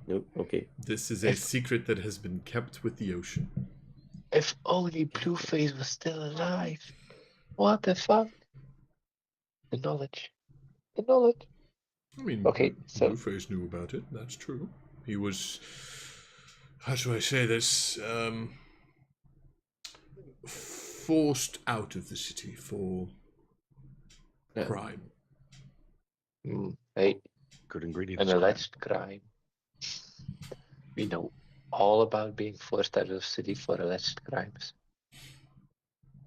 Nope. Okay. This is a secret that has been kept with the ocean. If only Blueface was still alive. What the fuck? The knowledge. The knowledge. I mean, Okay, so Blueface knew about it. That's true. He was, how do I say this? Forced out of the city for crime. hey, Good ingredient. an alleged crime. We know all about being forced out of the city for alleged crimes.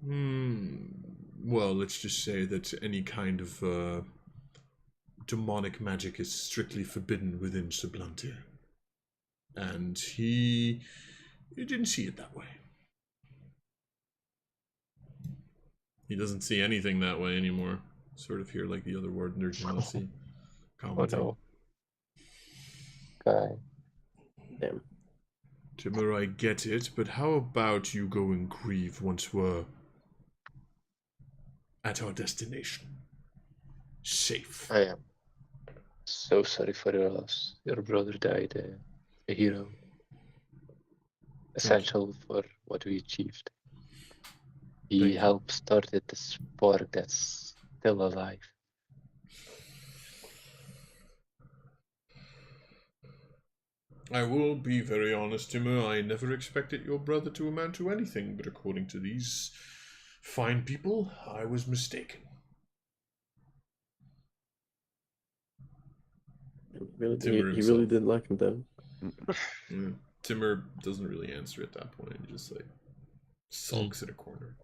Well, let's just say that any kind of demonic magic is strictly forbidden within Sublante. And he didn't see it that way. He doesn't see anything that way anymore. Sort of hear like the other word Nergenasi commenting. Oh no. Okay. Damn. Timur, I get it, but how about you go and grieve once we're at our destination? Safe. I am so sorry for your loss. Your brother died a hero. Essential for what we achieved. He Thank you. helped started the spark that's still alive. I will be very honest, Timur. I never expected your brother to amount to anything, but according to these fine people, I was mistaken. He really didn't like him then. Timur doesn't really answer at that point. He just like sulks in a corner.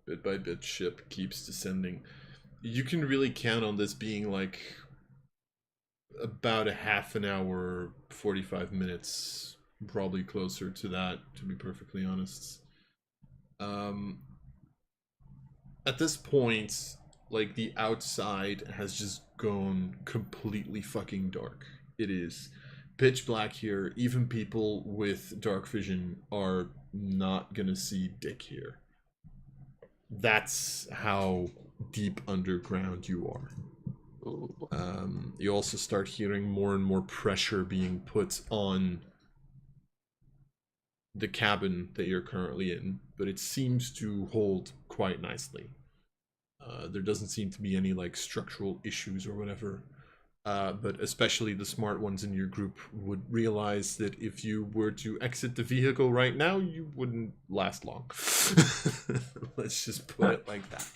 Bit by bit, ship keeps descending. You can really count on this being like about a half an hour, 45 minutes, probably closer to that, to be perfectly honest. At this point, like, the outside has just gone completely fucking dark. It is pitch black here. Even people with dark vision are not gonna see dick here. That's how deep underground you are. You also start hearing more and more pressure being put on the cabin that you're currently in, but it seems to hold quite nicely. There doesn't seem to be any like structural issues or whatever, but especially the smart ones in your group would realize that if you were to exit the vehicle right now, you wouldn't last long. Let's just put it like that.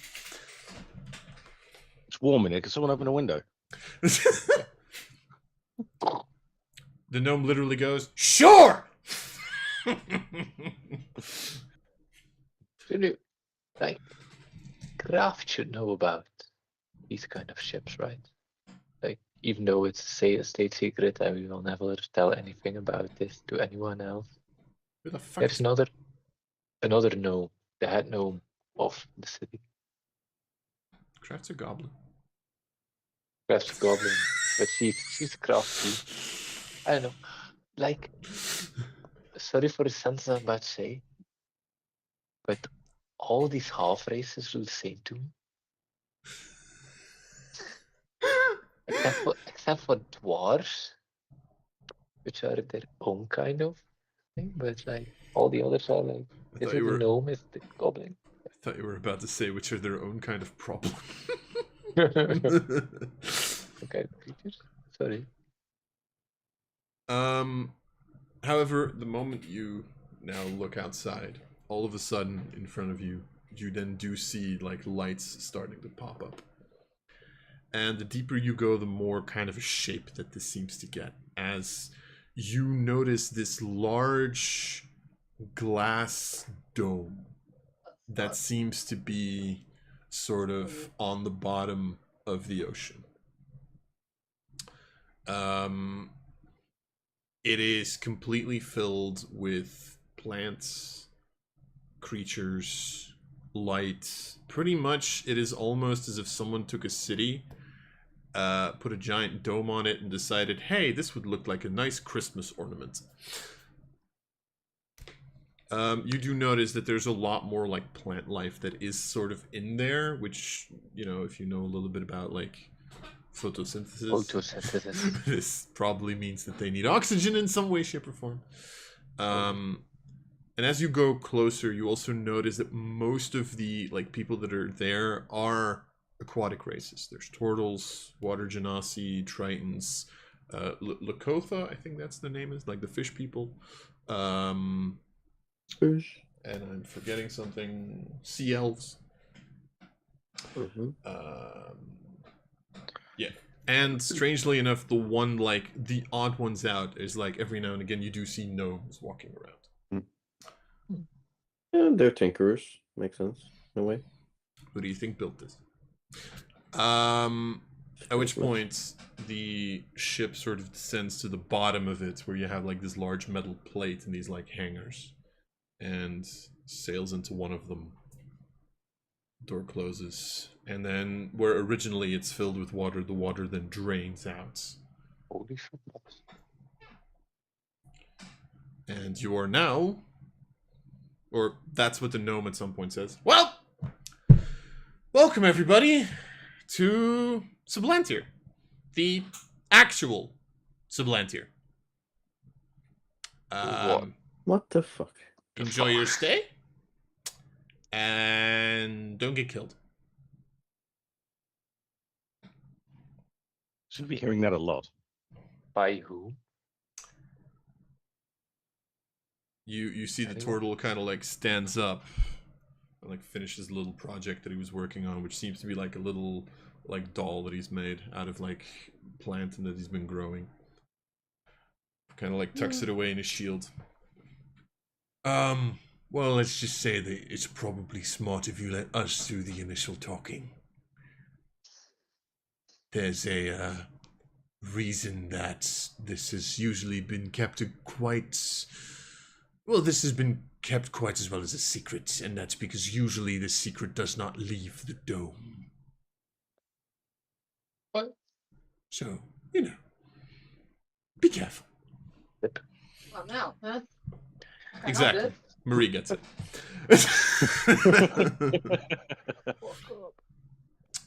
It's warm in here. Can someone open a window? The gnome literally goes, "Sure!" Like, Kraft should know about these kind of ships, right? Like, even though it's a state secret and we will never tell anything about this to anyone else. Who the fuck There's is another gnome, the head gnome of the city. Kraft's a goblin. Kraft's a goblin, but she's crafty. I don't know. Like, sorry for the sentence I'm about to say, but all these half races do the same to me. Except for dwarves, which are their own kind of thing, but like all the others are like, is it the gnome, is the goblin? I thought you were about to say which are their own kind of problem. Okay, creatures. Sorry. However, the moment you now look outside, all of a sudden in front of you, you then do see like lights starting to pop up. And the deeper you go, the more kind of a shape that this seems to get, as you notice this large glass dome that seems to be sort of on the bottom of the ocean. It is completely filled with plants, creatures, light. Pretty much it is almost as if someone took a city, put a giant dome on it and decided, hey, this would look like a nice Christmas ornament. You do notice that there's a lot more like plant life that is sort of in there, which, you know, if you know a little bit about like photosynthesis. This probably means that they need oxygen in some way, shape, or form. And as you go closer, you also notice that most of the like people that are there are aquatic races. There's turtles, water genasi, tritons, Lakotha, I think that's the name, is like the fish people. Fish. And I'm forgetting something. Sea elves. Yeah. And strangely enough, the one, like, the odd ones out is, like, every now and again you do see gnomes walking around. Yeah, they're tinkerers. Makes sense, in a way. Who do you think built this? At which point, the ship sort of descends to the bottom of it, where you have, like, this large metal plate and these, like, hangars. And sails into one of them. Door closes. And then, where originally it's filled with water, the water then drains out. Holy shit. And you are now... Or, that's what the gnome at some point says. Well! Welcome, everybody, to Sublantier. The actual Sublantier. What the fuck? Enjoy your stay. And don't get killed. Should be hearing that a lot. By who? You see the turtle kind of like stands up and like finishes the little project that he was working on, which seems to be like a little like doll that he's made out of like plant and that he's been growing. Kind of like tucks it away in his shield. Well, let's just say that it's probably smart if you let us do the initial talking. There's a reason that this has usually been kept quite... Well, this has been kept quite as well as a secret, and that's because usually the secret does not leave the dome. What? So, you know, be careful. Well, no, huh? Exactly. Marie gets it.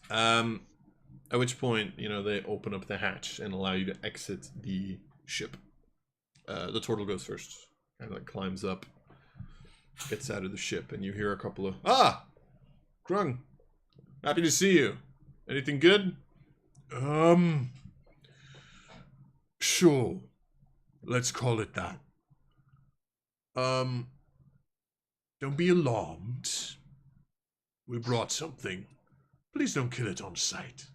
At which point, you know, they open up the hatch and allow you to exit the ship. The turtle goes first. And like climbs up, gets out of the ship, and you hear a couple of Krung, happy to see you. Anything good? Sure. Let's call it that. Don't be alarmed. We brought something. Please don't kill it on sight.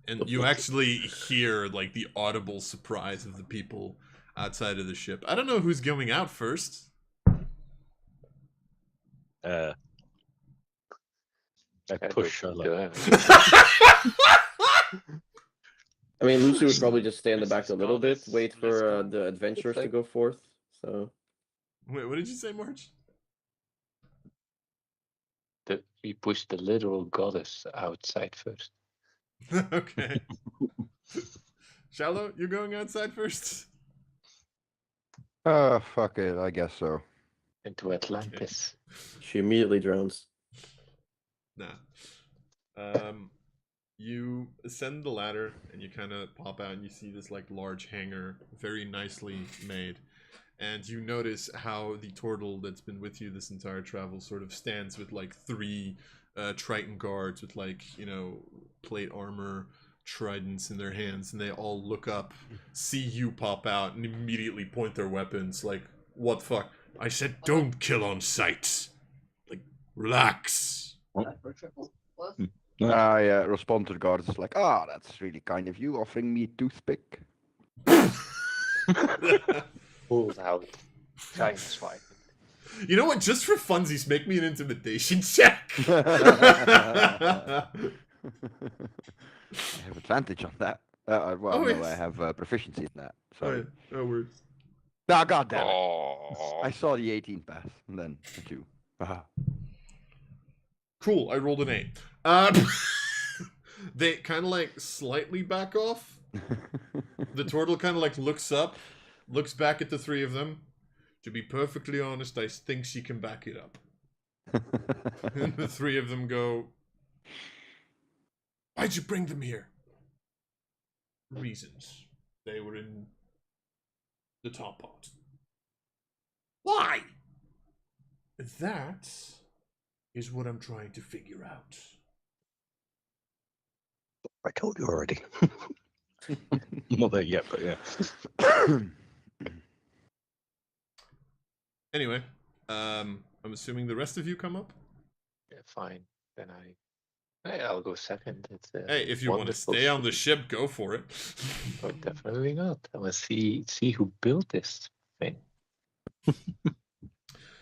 And you actually hear, like, the audible surprise of the people outside of the ship. I don't know who's going out first. I push Charlotte. I mean, Lucy would probably just stay in the back a little bit, wait for the adventurers to go forth. So. Wait, what did you say, Marge? We push the literal goddess outside first. Okay. Shallow, you're going outside first? Fuck it, I guess so. Into Atlantis. She immediately drowns. Nah. You ascend the ladder and you kind of pop out and you see this like large hangar, very nicely made. And you notice how the turtle that's been with you this entire travel sort of stands with like 3 Triton guards with like, you know, plate armor, tridents in their hands, and they all look up, see you pop out, and immediately point their weapons like, what the fuck? I said don't kill on sight. Like, relax. I respond to the guards like, that's really kind of you offering me a toothpick. Pulled out. Giant fight. You know what? Just for funsies, make me an intimidation check. I have advantage on that. Well, no, yes. I have proficiency in that. Sorry. No worries. Ah, God damn it. Oh. I saw the 18 pass, and then the 2. Cool, I rolled an 8. They kind of like slightly back off. The turtle kind of like looks up, looks back at the 3 of them. To be perfectly honest, I think she can back it up. And the 3 of them go, why'd you bring them here? Reasons. They were in the top part. Why? That is what I'm trying to figure out. I told you already. Not there yet, but yeah. Anyway, I'm assuming the rest of you come up. Yeah, fine. Then I'll go second. It's Hey, if you want to stay on the ship, go for it. Oh, definitely not. I want to see who built this thing.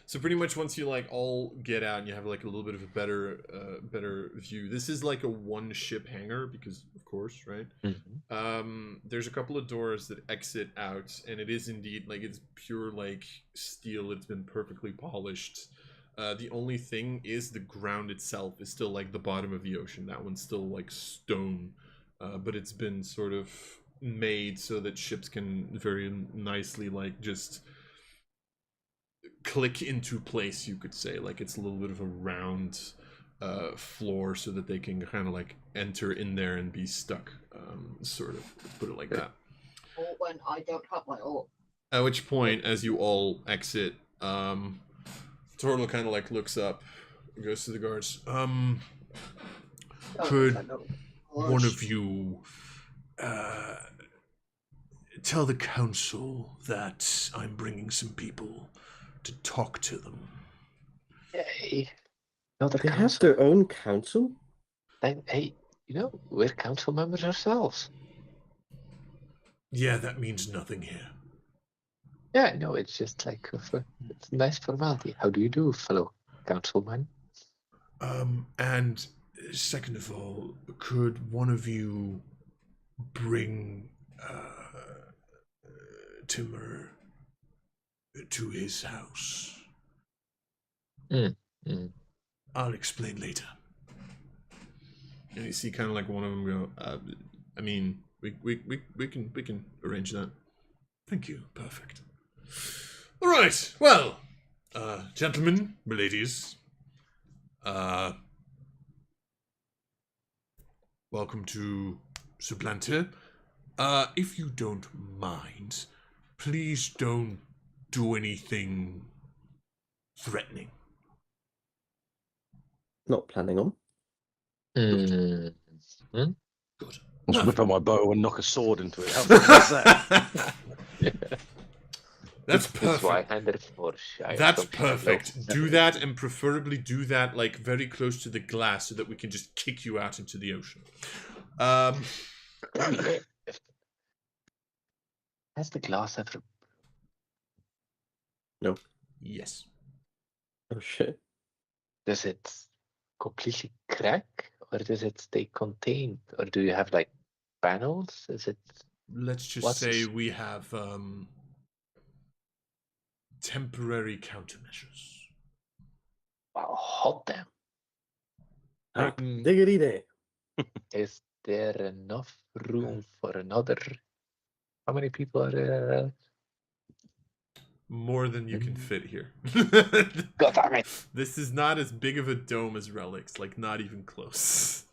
So pretty much once you like all get out and you have like a little bit of a better view. This is like a one ship hangar because of course, right? Mm-hmm. There's a couple of doors that exit out, and it is indeed like it's pure like steel. It's been perfectly polished. The only thing is the ground itself is still like the bottom of the ocean. That one's still like stone, but it's been sort of made so that ships can very nicely like just click into place, you could say. Like it's a little bit of a round floor so that they can kind of like enter in there and be stuck, sort of, put it like that. Or when I don't have my ult. At which point, as you all exit, Turtle kind of like looks up, goes to the guards. Could one of you tell the council that I'm bringing some people to talk to them? Yay. Another They have council. their own council? Hey, we're council members ourselves. Yeah, that means nothing here. Yeah, no, it's just like it's a nice formality. How do you do, fellow councilman? And second of all, could one of you bring Timur to his house? I'll explain later. And you see kind of like one of them go, I mean, we can arrange that. Thank you. Perfect. All right. Well, gentlemen, miladies, welcome to Supplanter. If you don't mind, please don't do anything threatening. Not planning on. Good. Let's whip out my bow and knock a sword into it. How fun is that? That's That's why I perfect. handed it for shy. That's perfect. Do that, and preferably do that like very close to the glass so that we can just kick you out into the ocean. Has the glass ever? No. Yes. Oh shit. Does it completely crack, or does it stay contained, or do you have like panels? Is it? Let's just What's say this? we have temporary countermeasures. Wow, hot damn! Ah, diggity day. Is there enough room for another? How many people are there? More than you can fit here. God damn it! This is not as big of a dome as Relics, like not even close.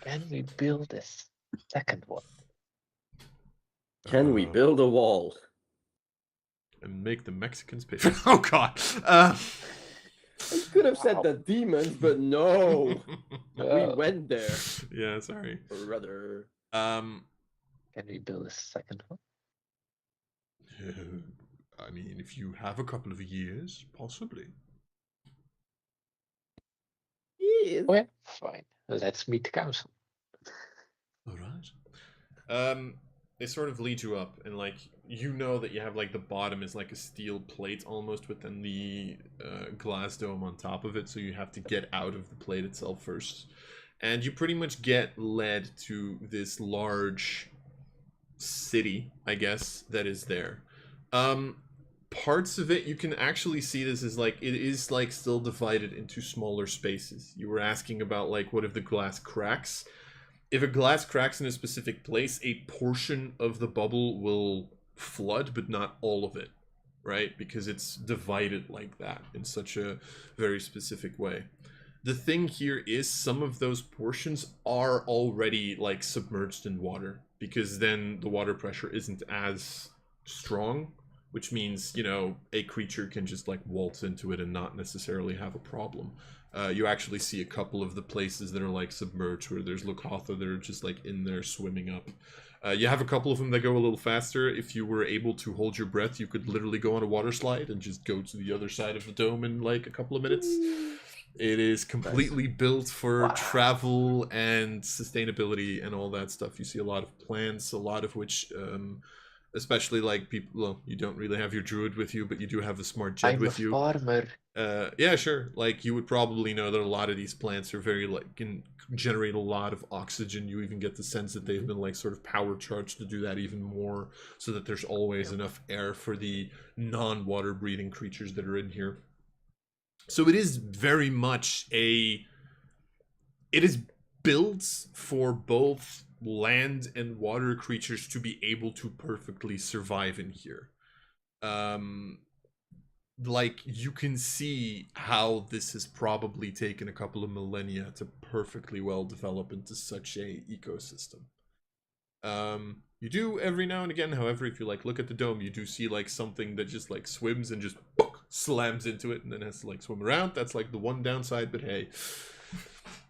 Can we build this second one? Can we build a wall? And make the Mexicans pay for Oh god. I could have said the demons, but no. We went there. Yeah, sorry. Or rather. Can we build a second one? I mean, if you have a couple of years, possibly. Yes. Oh yeah, fine. Let's meet the council. All right. They sort of lead you up, and like you know that you have like the bottom is like a steel plate almost within the glass dome on top of it, so you have to get out of the plate itself first, and you pretty much get led to this large city, I guess, that is there. Parts of it you can actually see this is like it is like still divided into smaller spaces. You were asking about like what if the glass cracks? If a glass cracks in a specific place, a portion of the bubble will flood, but not all of it, right? Because it's divided like that in such a very specific way. The thing here is some of those portions are already like submerged in water, because then the water pressure isn't as strong which means, a creature can just like waltz into it and not necessarily have a problem. You actually see a couple of the places that are like submerged, where there's Lokatha that are just like in there swimming up. You have a couple of them that go a little faster. If you were able to hold your breath, you could literally go on a water slide and just go to the other side of the dome in like a couple of minutes. It is completely built for travel and sustainability and all that stuff. You see a lot of plants, a lot of which, especially like people, well, you don't really have your druid with you, but you do have the smart Jed with you. I'm a farmer. Yeah, sure. Like, you would probably know that a lot of these plants are very, like, can generate a lot of oxygen. You even get the sense that they've been, like, sort of power charged to do that even more, so that there's always enough air for the non-water breathing creatures that are in here. So it is very much it is built for both land and water creatures to be able to perfectly survive in here. Like, you can see how this has probably taken a couple of millennia to perfectly well develop into such a ecosystem. You do every now and again, however, if you like look at the dome, you do see like something that just like swims and just slams into it and then has to like swim around. That's like the one downside, but hey,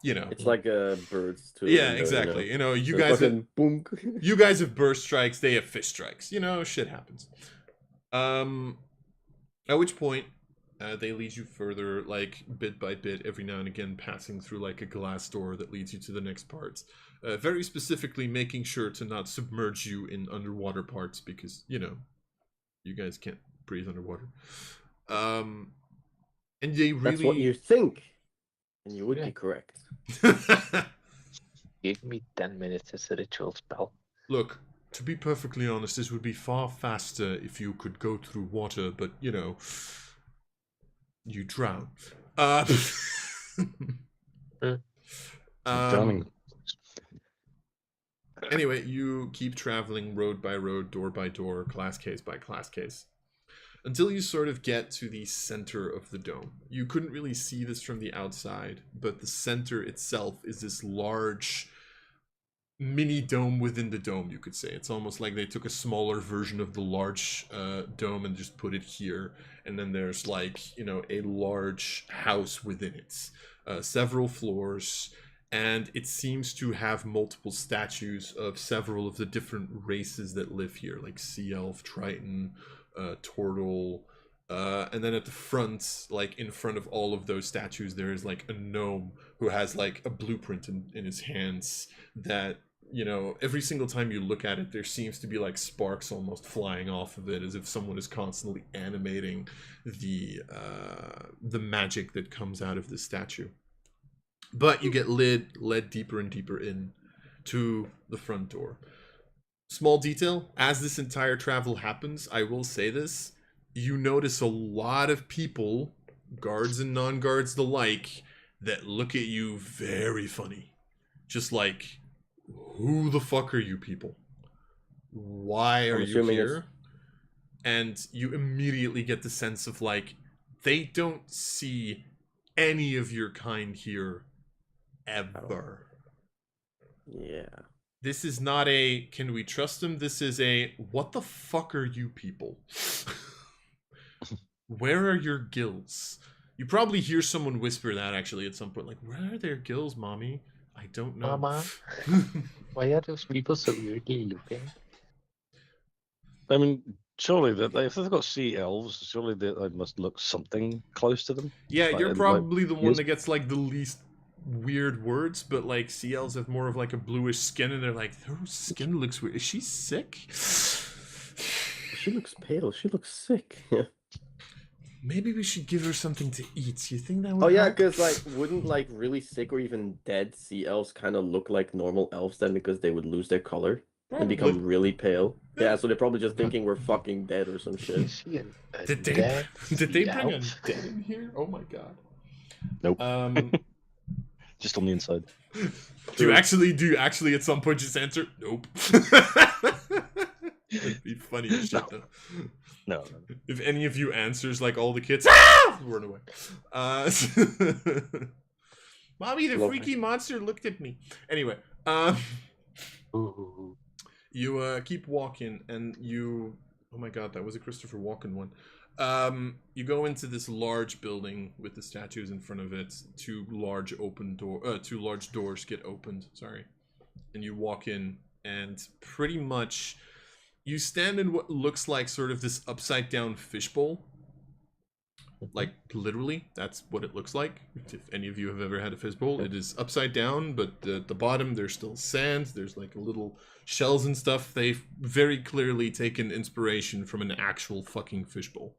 it's like birds too. Yeah, exactly. You So guys fucking boom. you guys have burst strikes, they have fish strikes. Shit happens. At which point, they lead you further, like, bit by bit, every now and again, passing through, like, a glass door that leads you to the next parts. Very specifically making sure to not submerge you in underwater parts, because, you guys can't breathe underwater. And they really... That's what you think. And you would be correct. Give me 10 minutes as a ritual spell. Look, to be perfectly honest, this would be far faster if you could go through water, but, you drown. Drowning. Anyway, you keep traveling road by road, door by door, class case by class case, until you sort of get to the center of the dome. You couldn't really see this from the outside, but the center itself is this large mini dome within the dome, you could say. It's almost like they took a smaller version of the large dome and just put it here, and then there's like, a large house within it. Several floors, and it seems to have multiple statues of several of the different races that live here, like Sea Elf, Triton, Turtle, and then at the front, like in front of all of those statues, there is like a gnome who has like a blueprint in his hands that, every single time you look at it, there seems to be like sparks almost flying off of it, as if someone is constantly animating the magic that comes out of this statue. But you get led deeper and deeper in to the front door. Small detail, as this entire travel happens, I will say this, you notice a lot of people, guards and non-guards alike, that look at you very funny. Just like, who the fuck are you people? Why are you here? And you immediately get the sense of like, they don't see any of your kind here ever. Yeah. This is not a, can we trust them? This is a, what the fuck are you people? Where are your gills? You probably hear someone whisper that actually at some point, like, where are their gills, mommy? I don't know. Mama, why are those people so weirdly looking? I mean, surely if they've got sea elves, surely they must look something close to them. Yeah, Like, you're probably the one yes. that gets like the least weird words, but like sea elves have more of like a bluish skin, and they're like, her skin looks weird. Is she sick? She looks pale. She looks sick. Maybe we should give her something to eat. You think that would Oh yeah, help? because like, wouldn't like really sick or even dead sea elves kind of look like normal elves then, because they would lose their color and become Probably. really pale? Yeah, so they're probably just thinking we're fucking dead or some shit. Is he a Did they dead bring a elf? dead in here? Oh my god. Nope. Just on the inside. Do you actually at some point just answer nope? It'd be funny as shit though. No. If any of you answers like all the kids run away. Mommy, the freaky monster looked at me. Anyway, Ooh. you keep walking and you Oh my god, that was a Christopher Walken one. You go into this large building with the statues in front of it. Two large doors get opened. Sorry, and you walk in, and pretty much you stand in what looks like sort of this upside down fishbowl. Like literally, that's what it looks like. If any of you have ever had a fishbowl, it is upside down, but at the bottom there's still sand. There's like little shells and stuff. They've very clearly taken inspiration from an actual fucking fishbowl.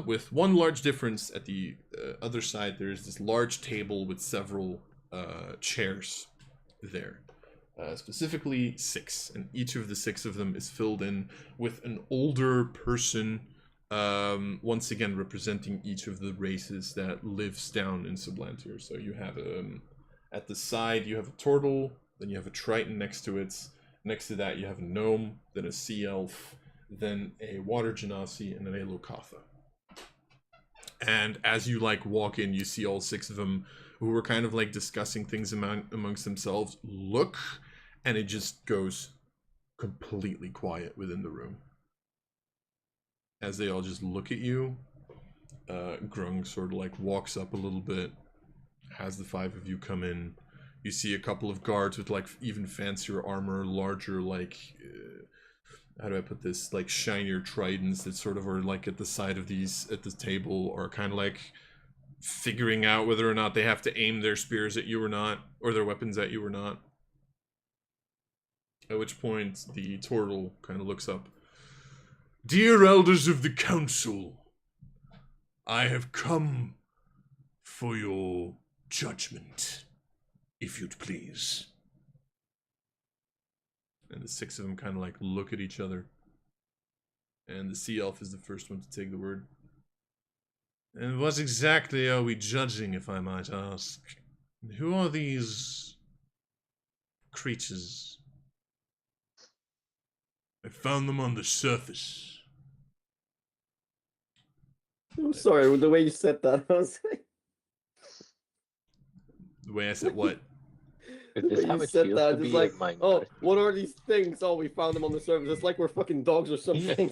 With one large difference at the other side, there's this large table with several chairs there. Specifically 6, and each of the 6 of them is filled in with an older person, once again representing each of the races that lives down in Sublantier. So you have at the side you have a turtle, then you have a triton next to it. Next to that you have a gnome, then a sea elf, then a water genasi, and then a lokatha. And as you like walk in, you see all 6 of them, who were kind of like discussing things amongst themselves, look, and it just goes completely quiet within the room. As they all just look at you, Grung sort of like walks up a little bit, has the 5 of you come in. You see a couple of guards with like even fancier armor, larger like, how do I put this, like shinier tridents that sort of are like at the side of these, at the table, are kind of like figuring out whether or not they have to aim their spears at you or not, or their weapons at you or not. At which point the turtle kind of looks up. Dear elders of the council, I have come for your judgment, if you'd please. And the 6 of them kind of like look at each other. And the sea elf is the first one to take the word. And what exactly are we judging, if I might ask? Who are these creatures? I found them on the surface. I'm sorry, with the way you said that, I was like, The way I said what? Is the this way how you it said feels that, to it's be like, in Minecraft? oh, what are these things? Oh, we found them on the surface. It's like we're fucking dogs or something.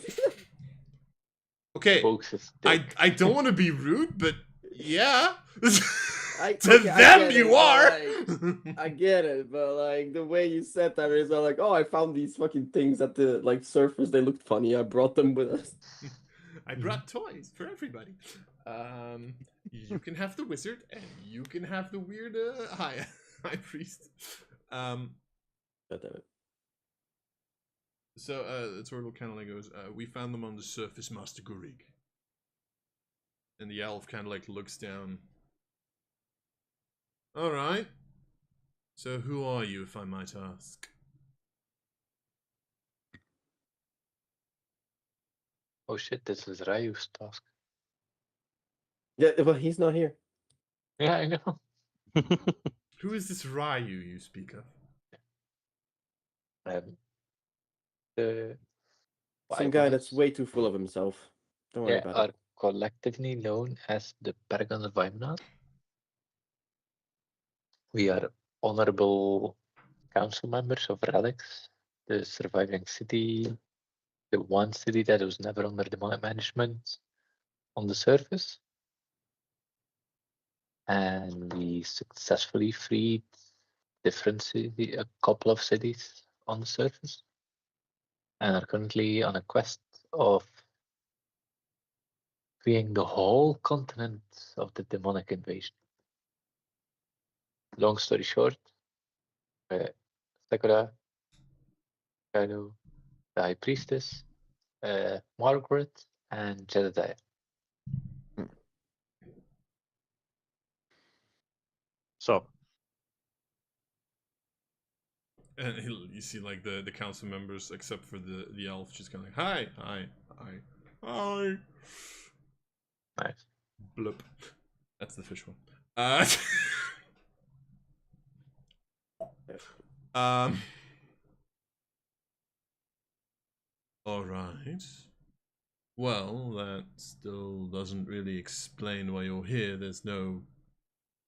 Okay, Folks, it's I don't want to be rude, but yeah. I them get you it, but, are! I get it, but like the way you said that is like, oh, I found these fucking things at the like surface. They looked funny. I brought them with us. I brought toys for everybody. You can have the wizard, and you can have the weird high priest. God damn it. So the turtle kind of like goes, we found them on the surface, Master Gurig. And the elf kind of like looks down. Alright. So who are you, if I might ask? Oh shit, this is Ryu's task. Yeah, but he's not here. Yeah, I know. Who is this Ryu you speak of? The Some guy that's Wyverns, way too full of himself. Don't worry about are it. collectively known as the Paragons of Aeminad. We are honorable council members of Relics, the surviving city, the one city that was never under demonic management on the surface. And we successfully freed a couple of cities on the surface, and are currently on a quest of freeing the whole continent of the demonic invasion. Long story short, Sakura, Kaido, the High Priestess, Margaret, and Jedediah. So, And you see like the council members, except for the elf, just kind of like, hi. Nice. Blip. That's the fish one. Alright. Well, that still doesn't really explain why you're here. There's no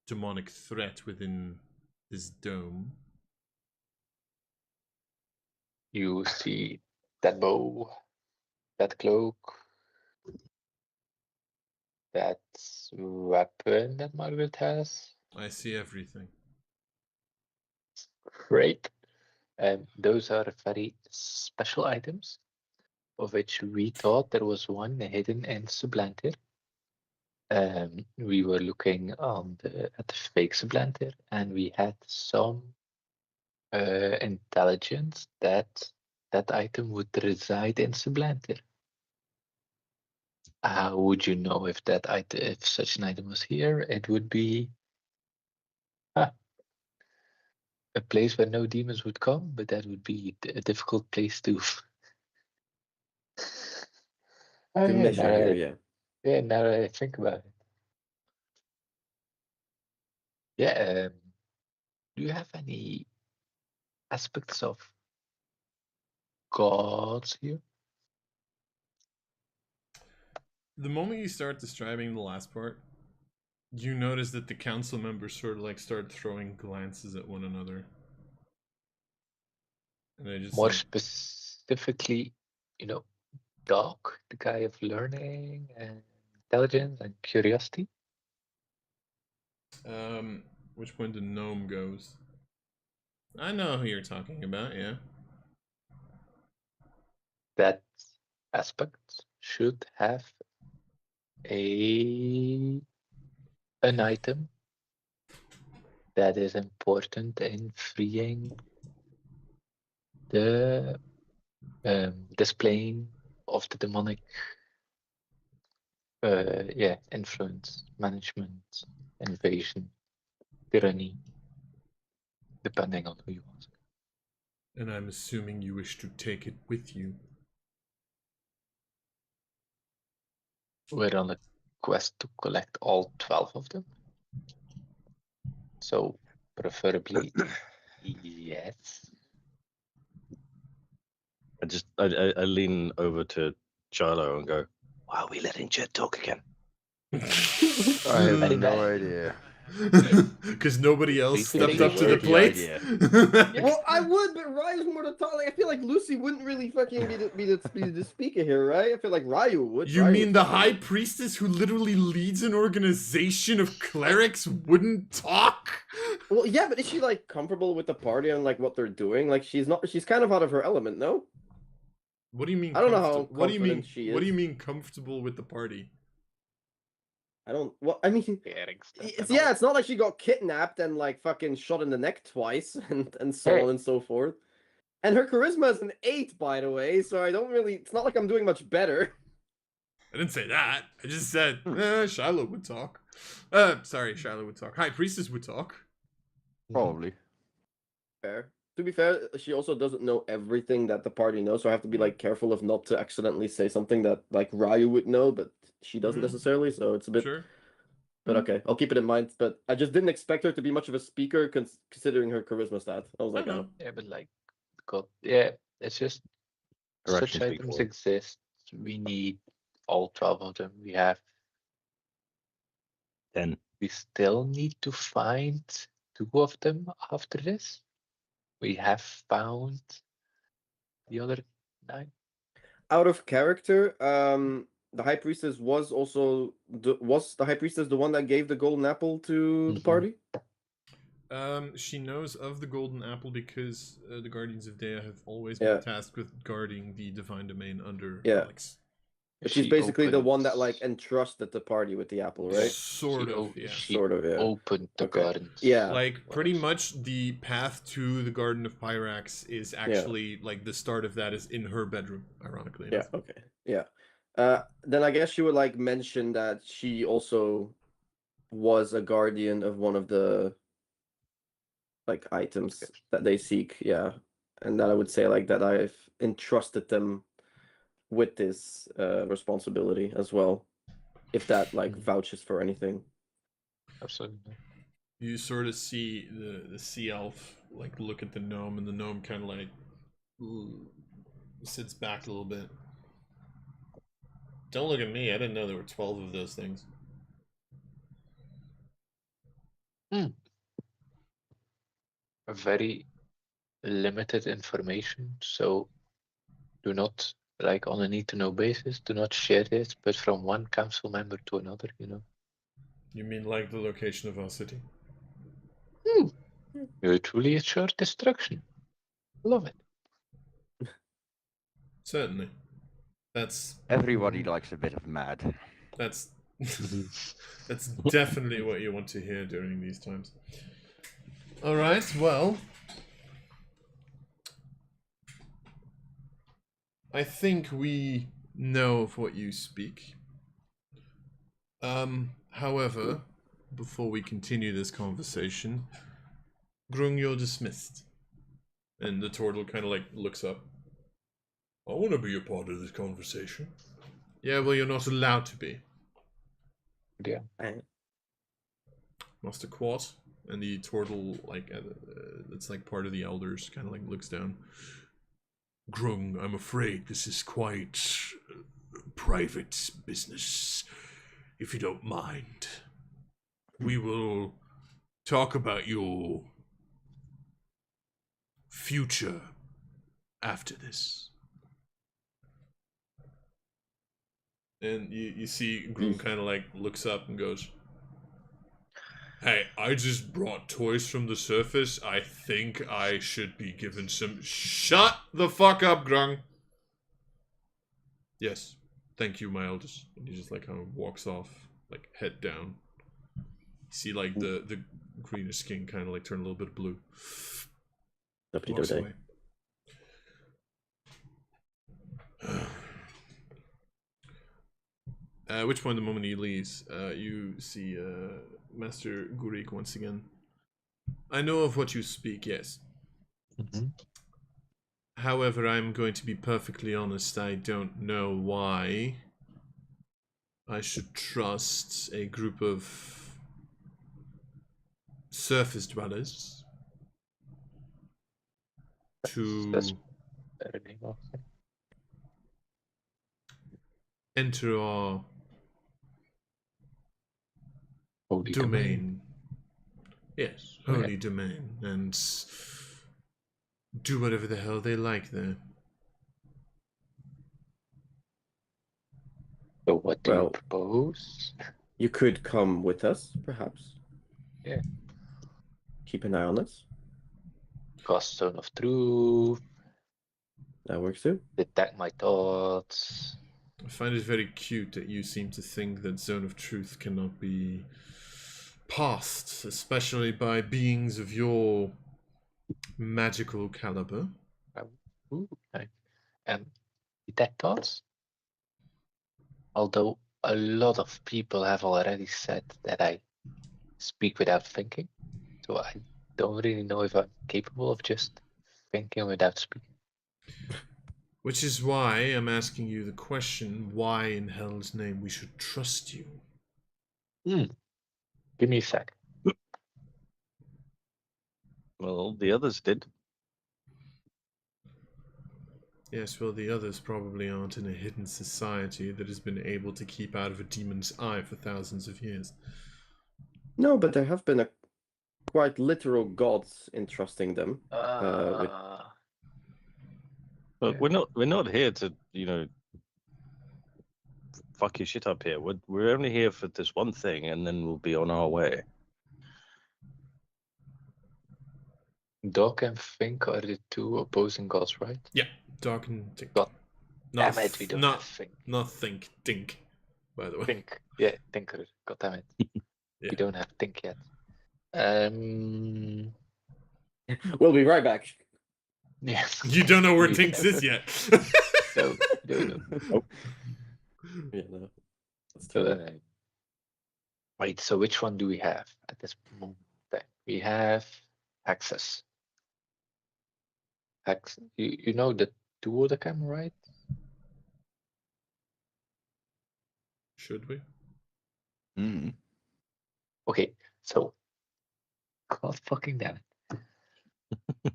demonic threat within this dome. You see that bow That cloak. That weapon that Margaret has. I see everything. Great. Those are very special items, of which we thought there was one hidden in Sublantir. We were looking at the fake Sublantir, and we had some intelligence that that item would reside in Sublantir. How would you know if that item, if such an item was here? It would be a place where no demons would come, but that would be a difficult place to. To measure here, yeah. Yeah, now that I think about it. Yeah, do you have any aspects of gods here? The moment you start describing the last part, you notice that the council members sort of like start throwing glances at one another. And they just More like, specifically, Doc, the guy of learning and intelligence and curiosity. which point the gnome goes. I know who you're talking about, yeah. That aspect should have an item that is important in freeing the displaying of the demonic influence, management, invasion, tyranny, depending on who you ask. And I'm assuming you wish to take it with you. We're on a quest to collect all 12 of them. So preferably yes. I lean over to Shiloh and go, why are we letting Jed talk again? I have Very no bad. idea. Because nobody else Please stepped take up to the it. plate. Well, I would, but Ryu's more the talk. Like, I feel like Lucy wouldn't really fucking be the speaker here, right? I feel like Ryu would. You Ryu mean would the talk. high priestess who literally leads an organization of clerics wouldn't talk? Well, yeah, but is she like comfortable with the party and like what they're doing? Like she's not. She's kind of out of her element, no? What do you mean? I don't know how What do you mean? confident she What do is. you mean comfortable with the party? I don't. Well, I mean, Sharing stuff it's and all. it's not like she got kidnapped and like fucking shot in the neck twice and so Hey. on and so forth. And her charisma is an 8, by the way. So I don't really. It's not like I'm doing much better. I didn't say that. I just said Shiloh would talk. Sorry, Shiloh would talk. High priestess would talk. Probably. Fair. To be fair, she also doesn't know everything that the party knows, so I have to be like careful of not to accidentally say something that like Ryu would know, but she doesn't necessarily. So it's a bit. Sure. But okay, I'll keep it in mind. But I just didn't expect her to be much of a speaker, considering her charisma stat. I was like, I oh, know. Yeah, but like, God, yeah, it's just Her such actions speak items for her. exist. We need all 12 of them. We have. Then We still need to find 2 of them after this. We have found the other 9. out of character. The high priestess was also was the high priestess the one that gave the golden apple to the Mhm. party? She knows of the golden apple because the Guardians of Dea have always Yeah. been tasked with guarding the divine domain under Yeah. Alex. But she's She basically the one that opened- like entrusted the party with the apple, right? Sort of, yeah. She Sort of, yeah. opened the Okay. gardens. Yeah. Like pretty much the path to the Garden of Pyrax is actually like the start of that is in her bedroom, ironically Yeah. enough. Okay. Yeah. Then I guess she would like mention that she also was a guardian of one of the like items that they seek. Yeah, and that I would say like that I've entrusted them with this responsibility as well, if that like vouches for anything. Absolutely. You sort of see the sea elf like look at the gnome, and the gnome kind of like sits back a little bit. Don't look at me. I didn't know there were 12 of those things. Very limited information, so do not like on a need-to-know basis. Do not share this, but from one council member to another, you know. You mean like the location of our city? You're truly a short destruction. Love it. Certainly. That's Everybody likes a bit of mad. that's that's definitely what you want to hear during these times. All right. Well, I think we know of what you speak. However, before we continue this conversation, Grung, you're dismissed. And the turtle kind of like looks up. I want to be a part of this conversation. Yeah, well, you're not allowed to be. Yeah. Master Quat and the turtle, like, it's like part of the elders, kind of like looks down. Grung, I'm afraid this is quite private business. If you don't mind, we will talk about your future after this. And you see Grung kind of like looks up and goes, hey, I just brought toys from the surface. I think I should be given some... Shut the fuck up, Grung. Yes, thank you, my eldest. And he just like kind of walks off, like head down. You see like the greenish skin kind of like turn a little bit blue. Walks away. At which point, the moment he leaves, you see Master Gurik once again. I know of what you speak, yes. However, I'm going to be perfectly honest, I don't know why I should trust a group of surface dwellers to Better name of it. enter our Holy domain. Yes, Okay. holy domain, and do whatever the hell they like there. So what do you Well, propose? you could come with us, perhaps. Yeah. Keep an eye on us. Cast Stone of Truth. That works too. Detect my thoughts. I find it very cute that you seem to think that Zone of Truth cannot be passed, especially by beings of your magical caliber. Ooh, nice. Detect thoughts. Although a lot of people have already said that I speak without thinking, so I don't really know if I'm capable of just thinking without speaking. Which is why I'm asking you the question, why in hell's name we should trust you? Give me a sec. Well, the others did. Yes, well, the others probably aren't in a hidden society that has been able to keep out of a demon's eye for thousands of years. No, but there have been a quite literal gods entrusting them. But Yeah. we're not here to, fuck your shit up here. We're only here for this one thing, and then we'll be on our way. Dog and Fink are the two opposing gods, right? Yeah, Dark and Tink. God Not damn it, we don't have Fink. Not Think, Dink, by the way. Fink. Yeah, Tinker. God damn it. Yeah. We don't have Tink yet. We'll be right back. Yeah. You don't know where We- Tinks is yet. No, no. Yeah, no. That's So, true. wait, so which one do we have at this moment? We have Access. You know the duo the camera, right? Should we? Mm. Okay, so God fucking damn it.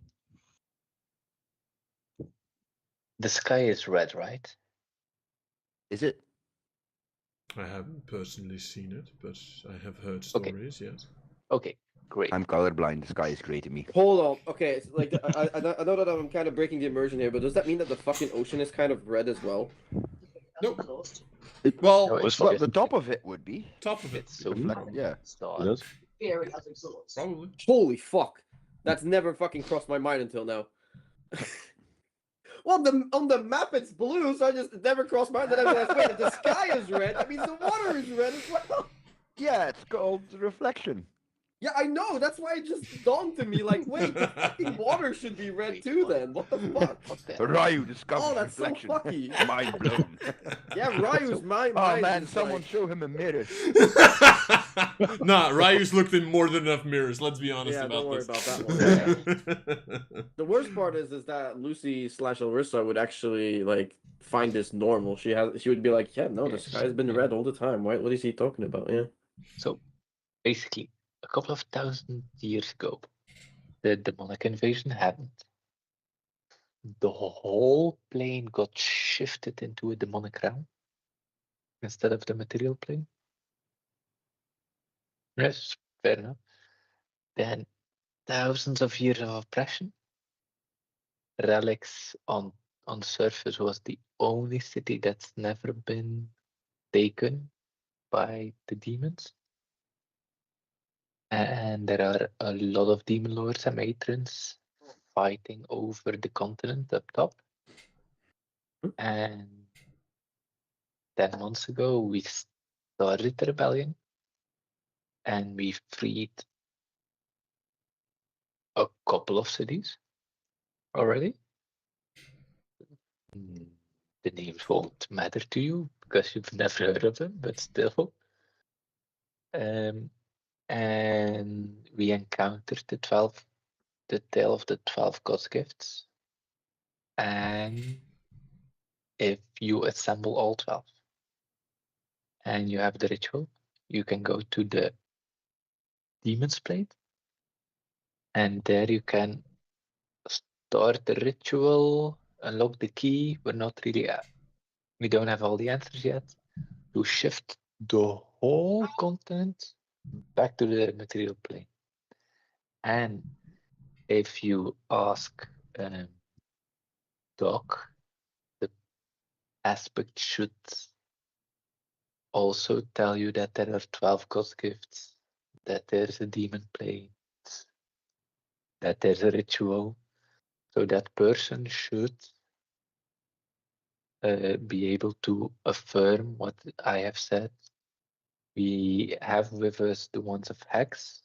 The sky is red, right? Is it? I haven't personally seen it, but I have heard Okay. stories, yes. Okay, Great. I'm colorblind. The sky is gray to me. Hold on. Okay, it's like I know that I'm kind of breaking the immersion here, but does that mean that the fucking ocean is kind of red as well? Nope. It- Well, No, it's Well, just the top of it would be. top of it. it's so Reflect- from yeah. start. It does. Theory has exhaust. Probably. Holy fuck! That's never fucking crossed my mind until now. Well, on the map it's blue, so I just it never crossed my mind. Then I realized, wait, if the sky is red, that means the water is red as well. Yeah, it's called reflection. Yeah, I know. That's why it just dawned to me, like, wait, the fucking water should be red too. Then what the fuck? What the hell? Ryu discovers Oh, that's so reflection. fucky. Mind blown. Yeah, Ryu's mind. Oh mind man, is someone like- show him a mirror. Nah, Ryu's looked in more than enough mirrors. Let's be honest Yeah, about don't worry this. about that one. The worst part is that Lucy / Larissa would actually like find this normal. She would be like, yeah, no, the Yes, sky's been yeah. red all the time. What is he talking about? Yeah. So basically, a couple of thousand years ago, the demonic invasion happened. The whole plane got shifted into a demonic realm instead of the material plane. Yes, fair enough. Then thousands of years of oppression. Relics on the surface was the only city that's never been taken by the demons. And there are a lot of demon lords and matrons fighting over the continent up top. And 10 months ago, we started the rebellion and we freed a couple of cities already. The names won't matter to you because you've never heard of them, but still. And we encountered the tale of the 12 God's gifts. And if you assemble all 12 and you have the ritual, you can go to the Demon's Plate, and there you can start the ritual, unlock the key. We're not really we don't have all the answers yet. To shift the whole continent back to the material plane. And if you ask Doc, the aspect should also tell you that there are 12 God's gifts, that there's a demon plane, that there's a ritual. So that person should be able to affirm what I have said. We have with us the Wands of Hex,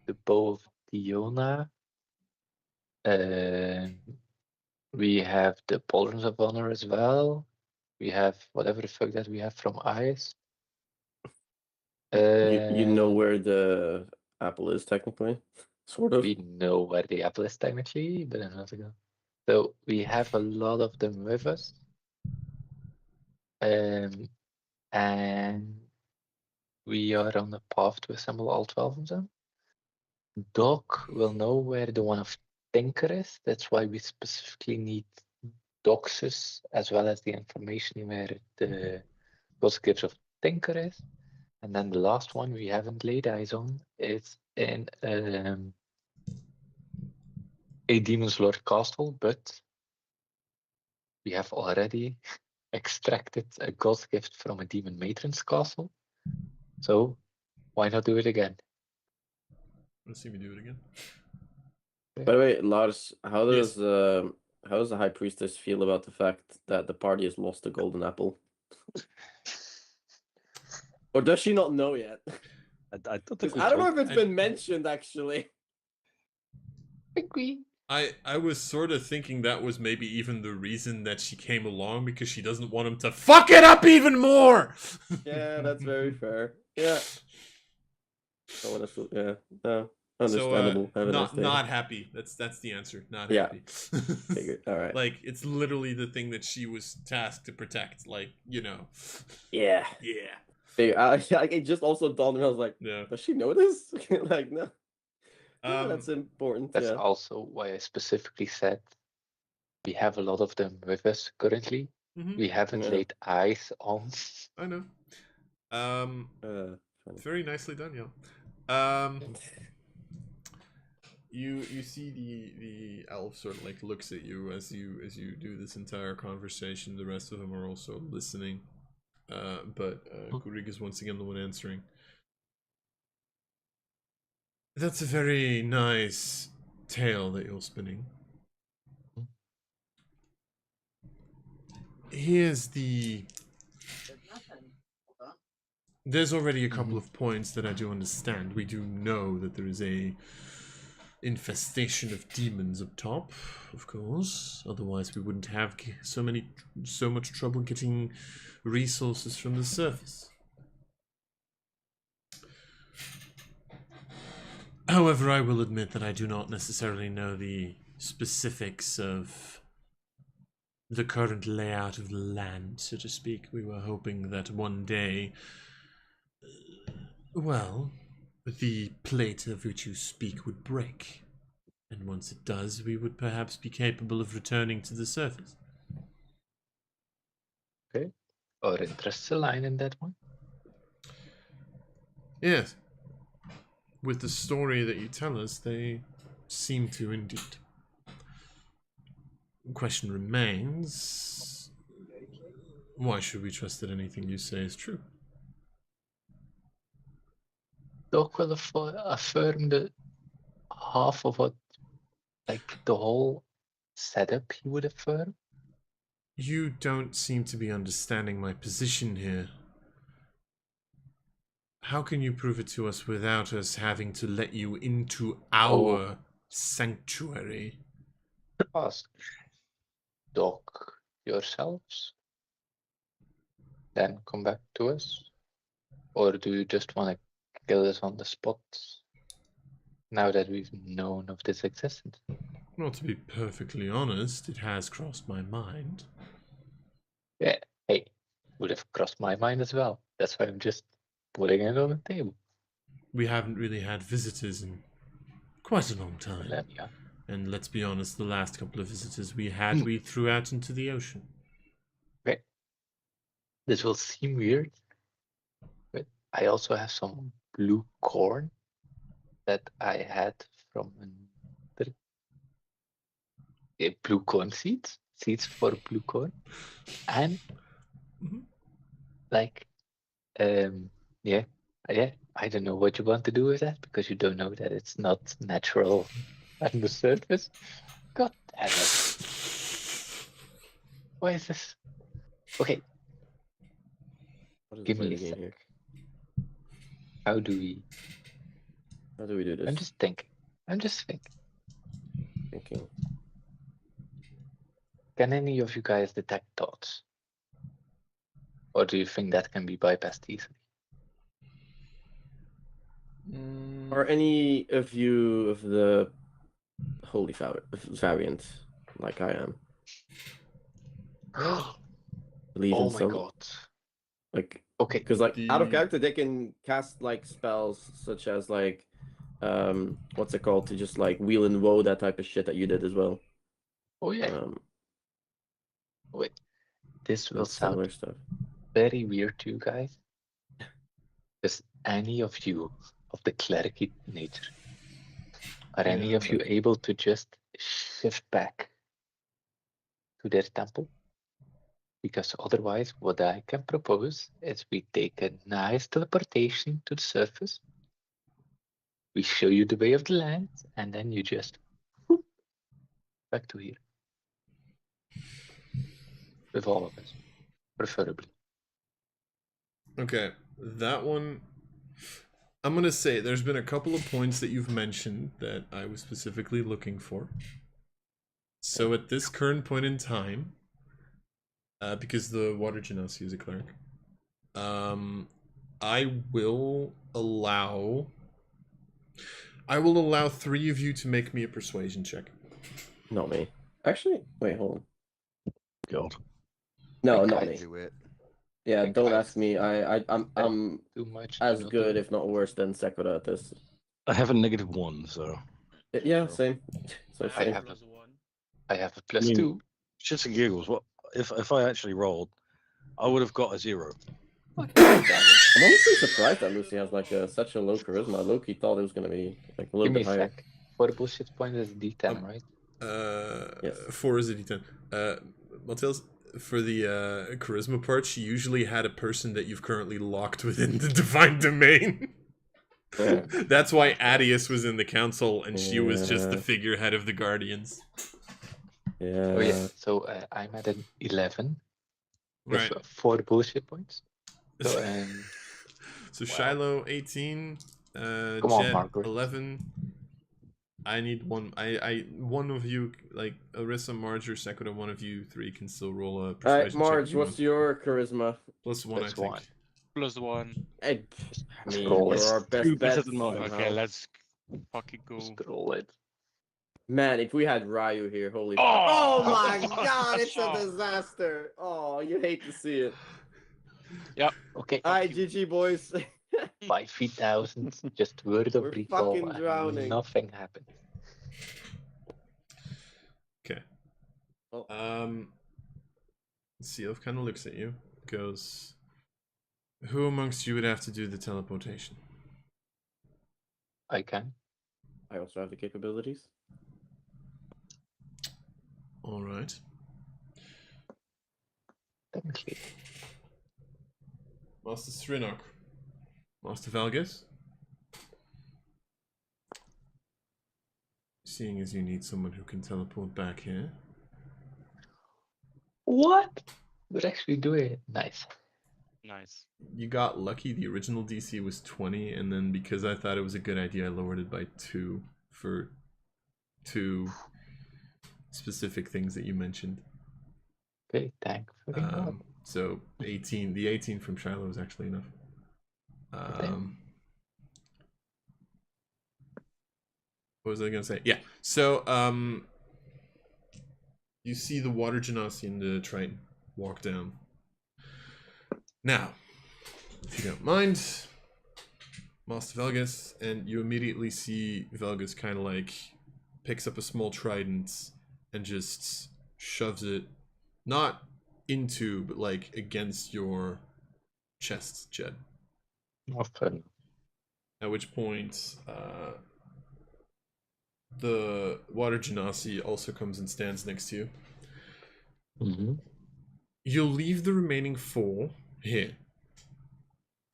the Bow of Diona. We have the Pauldrons of Honor as well. We have whatever the fuck that we have from Ice. You know where the apple is technically, sort of. We know where the apple is technically, but I'm not ago. So we have a lot of them with us. And we are on the path to assemble all 12 of them. Doc will know where the one of Tinker is. That's why we specifically need doxes as well as the information where the God's Gifts of Tinker is. And then the last one we haven't laid eyes on is in a Demon's Lord castle, but we have already extracted a God's Gift from a Demon Matron's castle. So why not do it again? Let's see me do it again. By the way, Lars, how Yes. does the High Priestess feel about the fact that the party has lost the golden apple? Or does she not know yet? I don't 'Cause think I don't know if it's I- been mentioned actually. I was sort of thinking that was maybe even the reason that she came along, because she doesn't want him to fuck it up even more. Yeah, that's very fair. Yeah. I want to. Yeah. No. So Understandable. Have a nice day. not happy. That's the answer. Not Yeah. happy. Figured. All right. Like, it's literally the thing that she was tasked to protect. Like, you know. Yeah. Yeah. Figured. It just also dawned on me. I was like, Yeah. does she know this? Like, no. Yeah, that's important. That's yeah. also why I specifically said we have a lot of them with us currently. Mhm. We haven't Yeah. laid eyes on. I know. Funny. Very nicely done, yo. you see the elf sort of like looks at you as you do this entire conversation. The rest of them are also listening, but Kurig is once again the one answering. That's a very nice tale that you're spinning. Here's the... There's already a couple of points that I do understand. We do know that there is a infestation of demons up top, of course. Otherwise, we wouldn't have so much trouble getting resources from the surface. However, I will admit that I do not necessarily know the specifics of the current layout of the land, so to speak. We were hoping that one day, well, the plate of which you speak would break. And once it does, we would perhaps be capable of returning to the surface. Okay. Our interests align in that one. Yes. With the story that you tell us, they seem to indeed. The question remains, why should we trust that anything you say is true? Doc will affirm the half of what, like the whole setup he would affirm. You don't seem to be understanding my position here. How can you prove it to us without us having to let you into our sanctuary? Ask Doc yourselves, then come back to us? Or do you just want to kill us on the spot now that we've known of this existence? Well, to be perfectly honest, it has crossed my mind. Yeah, hey, would have crossed my mind as well. That's why I'm just putting it on the table. We haven't really had visitors in quite a long time. Yeah. And let's be honest, the last couple of visitors we had, we threw out into the ocean. Okay. This will seem weird, but I also have some blue corn that I had from blue corn seeds for blue corn, and like, yeah, I don't know what you want to do with that because you don't know that it's not natural on the surface. God damn it! Why is this? Okay, What is give play me the a game sec. here? How do we do this? I'm just thinking. Thinking. Can any of you guys detect thoughts? Or do you think that can be bypassed easily? Are any of you of the holy variant like I am? Believe in Oh my some god. like Okay. because like out of The- character they can cast like spells such as like what's it called, to just like wheel and woe, that type of shit that you did as well. Oh yeah. Wait. This will And similar sound stuff. very weird to you guys. Is any of you of the clericy nature? Are any Yeah, of you able to just shift back to their temple? Because otherwise, what I can propose is we take a nice teleportation to the surface. We show you the way of the land, and then you just whoop, back to here. With all of us, preferably. Okay, that one... I'm going to say there's been a couple of points that you've mentioned that I was specifically looking for. So at this current point in time, because the Water Genasi is a cleric, I will allow 3 of you to make me a persuasion check. Not me. Actually, wait, hold on. God. No, Like, not I me. Do it. Yeah, think don't I ask me. I'm too much to as not good, do. if not worse, than Sekura at this. I have a -1, so Yeah, True. same. So I same. have Plus one. I have a plus I mean, 2. shits and giggles. What if I actually rolled? I would have got a 0. I'm honestly surprised that Lucy has like such a low charisma. Loki thought it was gonna be like a little Give me bit a higher. sec. 4 bullshit points is D10, right? Yes. 4 is a D10. Matilda, for the charisma part, she usually had a person that you've currently locked within the divine domain. That's why Adius was in the council and she was just the Yeah. figurehead of the Guardians. Yeah. Oh yeah. So I'm at an 11 with Right. 4 bullshit points. So So wow. Shiloh 18, Come on, Jed Margaret. 11. I need one. One of you, like Arissa, Marge, or Sekoda, one of you three can still roll a persuasion Alright, check. Marge, if you what's want. your charisma? +1, I Plus think. 1. +1. I mean, roll it. you're our best Two better bet than mine. Okay, let's fucking go. Scroll it. Man, if we had Ryu here, holy Oh! oh my god, it's a disaster. Oh, you hate to see it. Yep. Okay. Alright, GG boys. 5 feet thousand. Just word of We're recall. fucking drowning. Nothing happened. Okay. Oh. Seal kind of looks at you, goes, "Who amongst you would have to do the teleportation?" I can. I also have the capabilities. All right. Technically. Master Srinok. Master Valgus. Seeing as you need someone who can teleport back here. What? We're actually doing it. Nice. Nice. You got lucky. The original DC was 20, and then because I thought it was a good idea, I lowered it by 2 for 2 specific things that you mentioned. Okay, thank fucking God. So 18. The 18 from Shiloh is actually enough. What was I gonna say? Yeah. So you see the water genasi and the Triton walk down. Now, if you don't mind, Master Velgus, and you immediately see Velgus kind of like picks up a small trident and just shoves it not into, but like against your chest, Jed. Often. At which point, the water genasi also comes and stands next to you. Mm-hmm. You'll leave the remaining 4 here.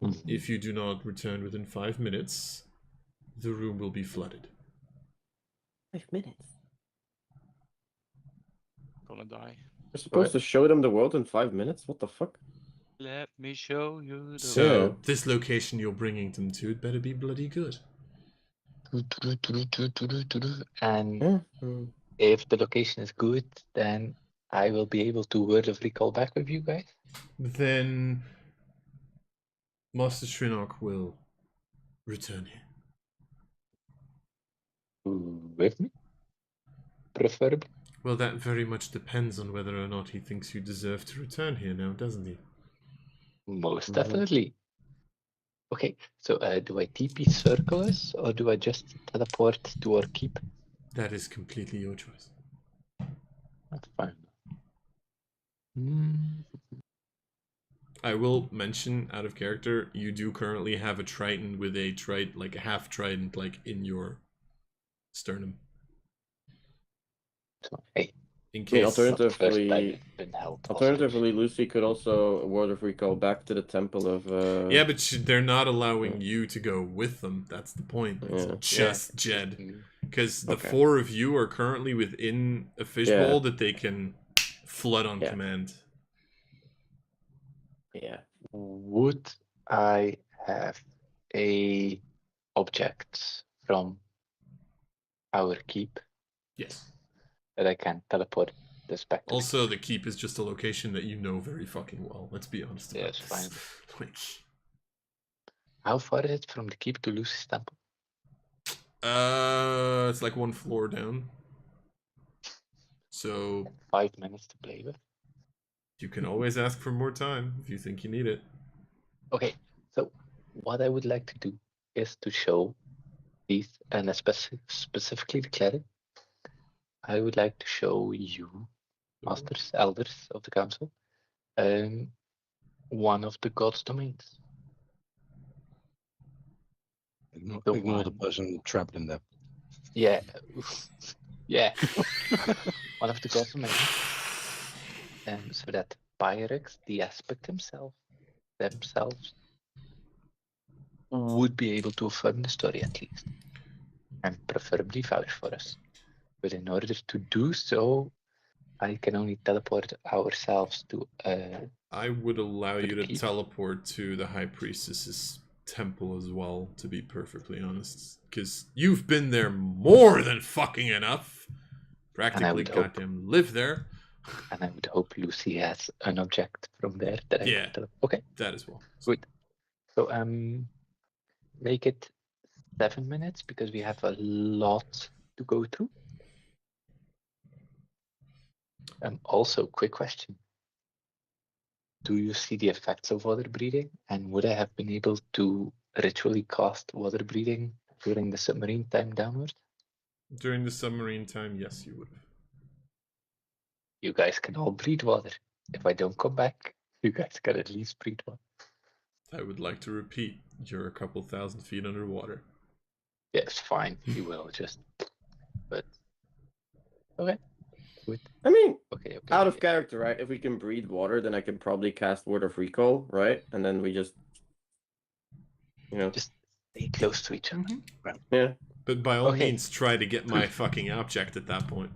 Mm-hmm. If you do not return within 5 minutes, the room will be flooded. 5 minutes. Gonna die. We're supposed to show them the world in 5 minutes? What the fuck? Let me show you the So, Yeah. this location you're bringing them to, it better be bloody good. And Yeah. if the location is good, then I will be able to word of recall back with you guys. Then Master Srinok will return here. With me? Preferably. Well, that very much depends on whether or not he thinks you deserve to return here now, doesn't he? Most Mhm. definitely. Okay, so do I TP circle us or do I just teleport to our keep? That is completely your choice. That's fine. Mm. I will mention, out of character, you do currently have a trident with a like a half trident, like in your sternum. So, hey, In I mean, case. not the first time alternatively, it's been held hostage. alternatively, Lucy could also word of recall back to the temple of. Yeah, but they're not allowing you to go with them. That's the point. It's Yeah. just Yeah, Jed. me. Because the Okay. 4 of you are currently within a fishbowl Yeah. that they can flood on Yeah. command. Yeah. Would I have a object from our keep Yes. that I can teleport this back to? Also, the keep is just a location that you know very fucking well. Let's be honest about Yes, this. fine. Like, How far is it from the keep to Lucy's temple? it's like 1 floor down. So 5 minutes to play with. you can always ask for more time if you think you need it. Okay, so what I would like to do is to show these, and specifically the cleric, I would like to show you, masters, elders of the council, one of the gods' domains. Ignore The the one- person trapped in there. Yeah. Yeah. One of the gods remains. So that Pyrex, the aspect themselves, would be able to affirm the story at least. And preferably vouch for us. But in order to do so, I can only teleport ourselves to I would allow To you the to keep. teleport to the High Priestess's temple as well, to be perfectly honest. Because you've been there more than fucking enough. Practically would hope- goddamn live there. and I would hope Lucy has an object from there that I Yeah. can teleport. Okay, That as well. good. So make it 7 minutes because we have a lot to go through. Also, quick question. Do you see the effects of water breathing? And would I have been able to ritually cast water breathing during the submarine time downward? During the submarine time, yes, you would have. You guys can all breathe water. If I don't come back, you guys can at least breathe water. I would like to repeat, you're a couple thousand feet underwater. Yeah, it's fine. You will just. But okay. Good. I mean, Okay. out of character, right? If we can breathe water, then I can probably cast Word of Recall, right? And then we just, Just stay close to each other. yeah. But by all Okay. means, try to get my fucking object at that point.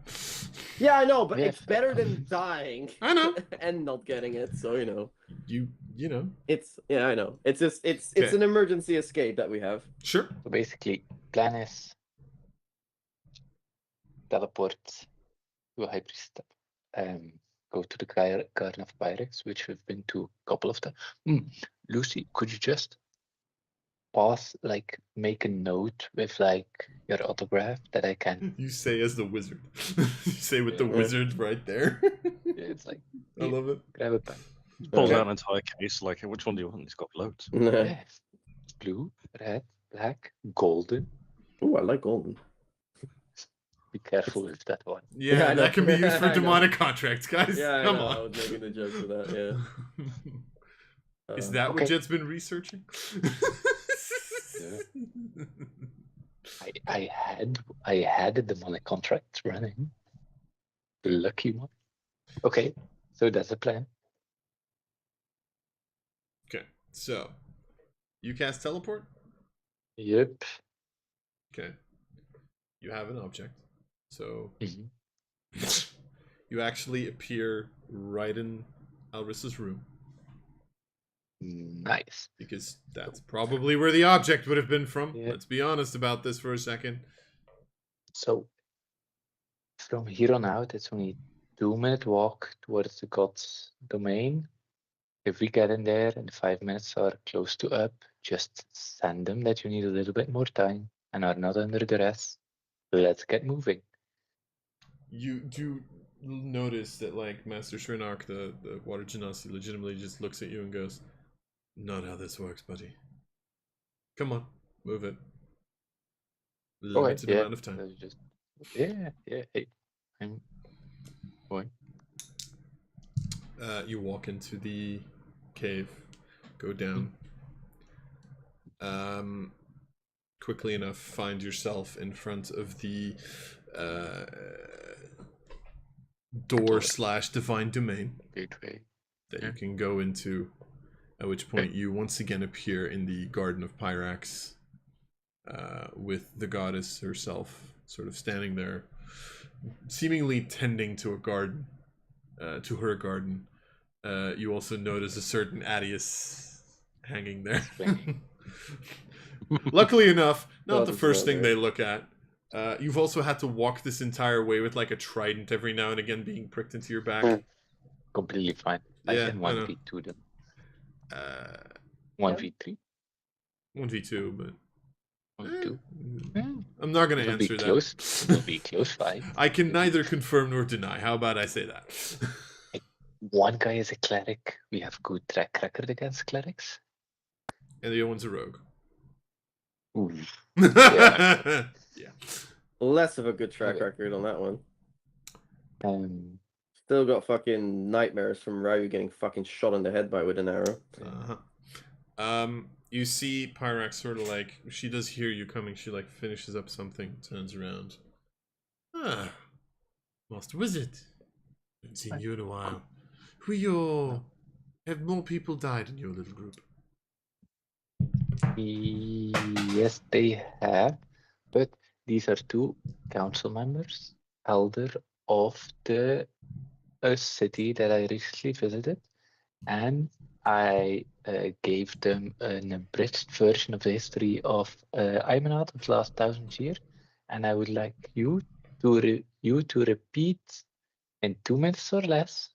Yeah, I know, but Yeah, it's better than dying. I know. And not getting it, so You know. It's I know. It's just it's Okay. an emergency escape that we have. Sure. So basically, plan is teleport to a high priest, go to the Garden of Pyrex, which we've been to a couple of times. Lucy, could you just make a note with your autograph that I can? You say as the wizard. You say with the Yeah. wizard right there. It's like, I love it. grab a pen. Pulls Okay. out an entire case, like, which one do you want? He's got loads. Yeah. Blue, red, black, golden. Ooh, I like golden. Be careful with that one. Yeah, Yeah, I know. that can be used for I know. demonic contracts, guys. Yeah, Come I know. on. I was making a joke for that. Yeah. Is that what okay. Jet's been researching? I had a demonic contract running. The lucky one. Okay, so that's the plan. Okay, so you cast teleport. Yep. Okay, you have an object, so Mhm. you actually appear right in Alrissa's room. Nice. Because that's probably where the object would have been from. Yeah. Let's be honest about this for a second. So from here on out, it's only 2-minute walk towards the god's domain. If we get in there and the 5 minutes are close to up, just send them that you need a little bit more time and are not under duress. Let's get moving. You do notice that, like, Master Shrinark, the water genasi, legitimately just looks at you and goes, "Not how this works, buddy. Come on, move it. Limited amount of time." Yeah. Hey, I'm going. You walk into the cave, go down. Quickly enough, find yourself in front of the door / divine domain Gateway. that you can go into. At which point you once again appear in the Garden of Pyrax, with the goddess herself sort of standing there, seemingly tending to a garden, to her garden. You also notice a certain Adius hanging there. Luckily enough, not God, the it's first not thing there. they look at. You've also had to walk this entire way with like a trident every now and again being pricked into your back. Completely fine. Yeah, I can I know. 1v2 them. 1v3? 1v2, but 1v2. I'm not going to It'll be answer close. that. It'll be close fight. I can neither confirm nor deny. How about I say that? One guy is a cleric. We have good track record against clerics. And the other one's a rogue. Ooh. Yeah. Less of a good track Okay. record on that one. Um, Still got fucking nightmares from Ryu getting fucking shot in the head by with an arrow. Uh-huh. You see Pyrax sort of like, she does hear you coming, she like finishes up something, turns around. Ah, Master Wizard. Haven't seen you in a while. Who are your... Have more people died in your little group? Yes, they have, but these are two council members, elder of the city that I recently visited, and I gave them an abridged version of the history of Aeminad of the last 1,000 years, and I would like you to repeat in 2 minutes or less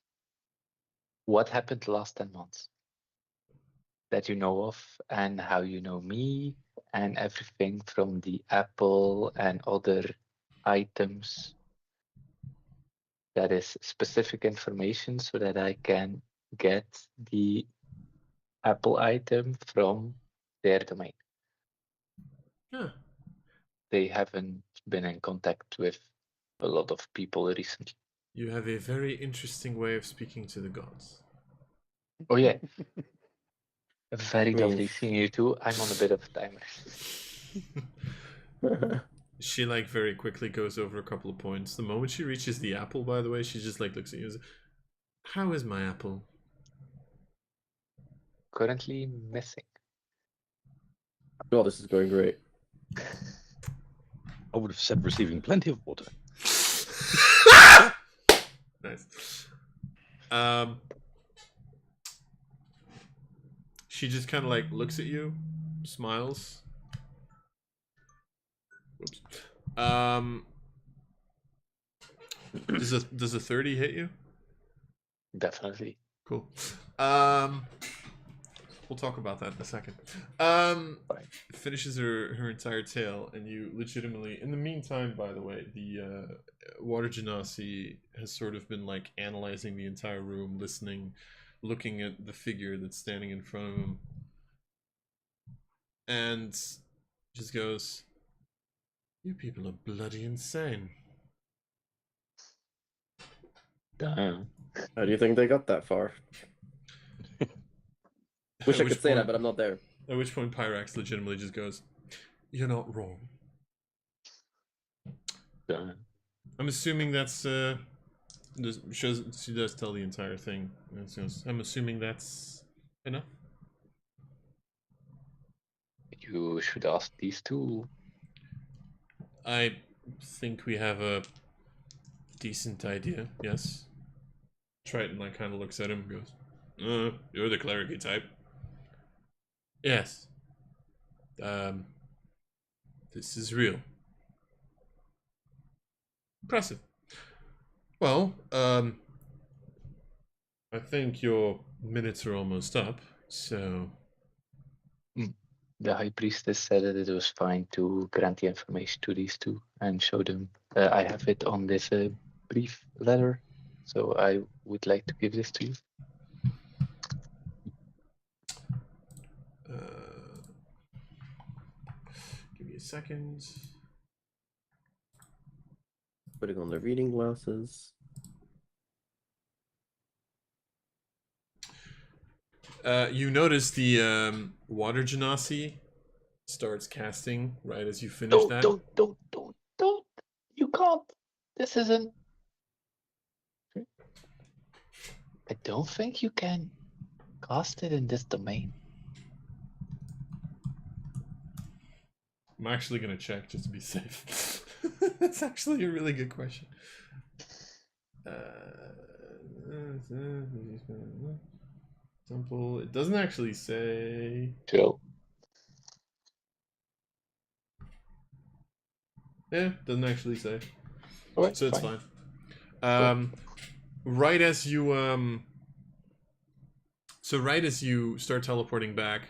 what happened the last 10 months that you know of, and how you know me, and everything from the apple and other items. That is specific information so that I can get the Apple item from their domain. Huh. They haven't been in contact with a lot of people recently. You have a very interesting way of speaking to the gods. Oh yeah. Very mean, lovely seeing you too. I'm on a bit of a timer. She like very quickly goes over a couple of points. The moment she reaches the apple, by the way, she just like looks at you and says, how is my apple? Currently missing. oh, this is going great. I would have said receiving plenty of water. Nice. She just kind of like looks at you, smiles. Whoops. Does a 30 hit you? Definitely. Cool. We'll talk about that in a second. Finishes her entire tale, and you legitimately. In the meantime, by the way, the Water Genasi has sort of been like analyzing the entire room, listening, looking at the figure that's standing in front of him, and just goes, "You people are bloody insane." Damn. How do you think they got that far? Wish At I which could say that, point- but I'm not there. At which point Pyrax legitimately just goes, "You're not wrong." Damn. I'm assuming that's she does tell the entire thing. I'm assuming that's enough. You should ask these two. I think we have a decent idea. Yes. Triton like kind of looks at him and goes, "You're the clericy type." Yes. This is real. Impressive. Well, I think your minutes are almost up, so... The High Priestess said that it was fine to grant the information to these two and show them. I have it on this brief letter, so I would like to give this to you. Give me a second. Putting on the reading glasses. You notice the Water Genasi starts casting right as you finish that. Don't. You can't. This isn't. I don't think you can cast it in this domain. I'm actually gonna check just to be safe. That's actually a really good question. Temple. It doesn't actually say. Chill. Yeah, doesn't actually say. Alright, So it's fine. Right as you right as you start teleporting back,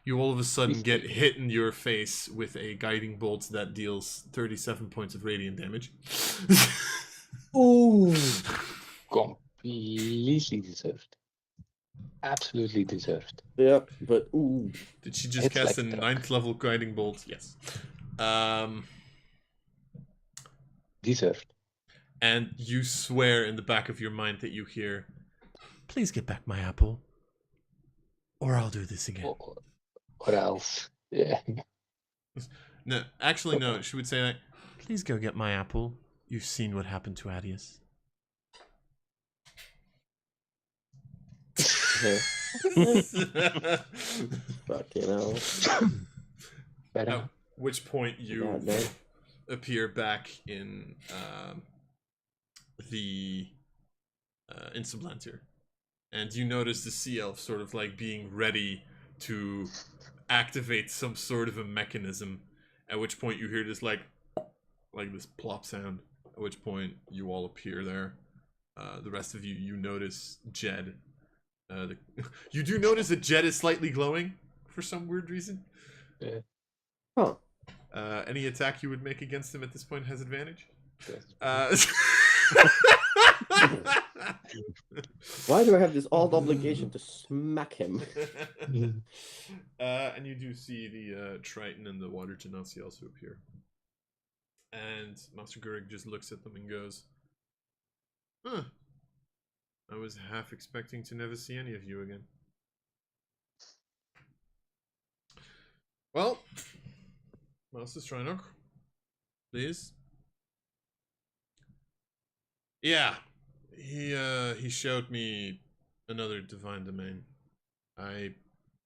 you all of a sudden get hit in your face with a guiding bolt that deals 37 points of radiant damage. Ooh. Completely deserved. Absolutely deserved. Yeah, but ooh. Did she just It's cast like a a truck. 9th level guiding bolt? Yes. Deserved. And you swear in the back of your mind that you hear, "Please get back my apple, or I'll do this again." Or else, yeah. No, actually, no. She would say like, "Please go get my apple. You've seen what happened to Adius." Fucking hell. Fair At enough. which point you God, no. appear back in the Insublantier, and you notice the sea elf sort of like being ready to activate some sort of a mechanism. At which point you hear this like this plop sound. At which point you all appear there. The rest of you notice Jed. You do notice that Jed is slightly glowing for some weird reason. Yeah. Huh. Any attack you would make against him at this point has advantage. Yes. Why do I have this odd obligation to smack him? And you do see the Triton and the Water Genasi also appear. And Master Gurig just looks at them and goes, "Huh. I was half expecting to never see any of you again." Well, Master Strynock, please. Yeah, he showed me another divine domain. I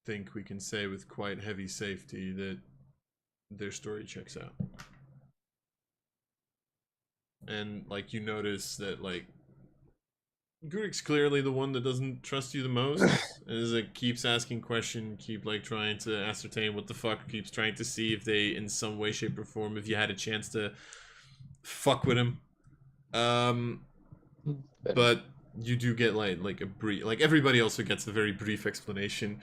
think we can say with quite heavy safety that their story checks out. And like you notice that like Gurik's clearly the one that doesn't trust you the most. Is like keeps asking questions, keep like trying to ascertain what the fuck, keeps trying to see if they in some way, shape, or form if you had a chance to fuck with him. But you do get like a brief, like everybody also gets a very brief explanation.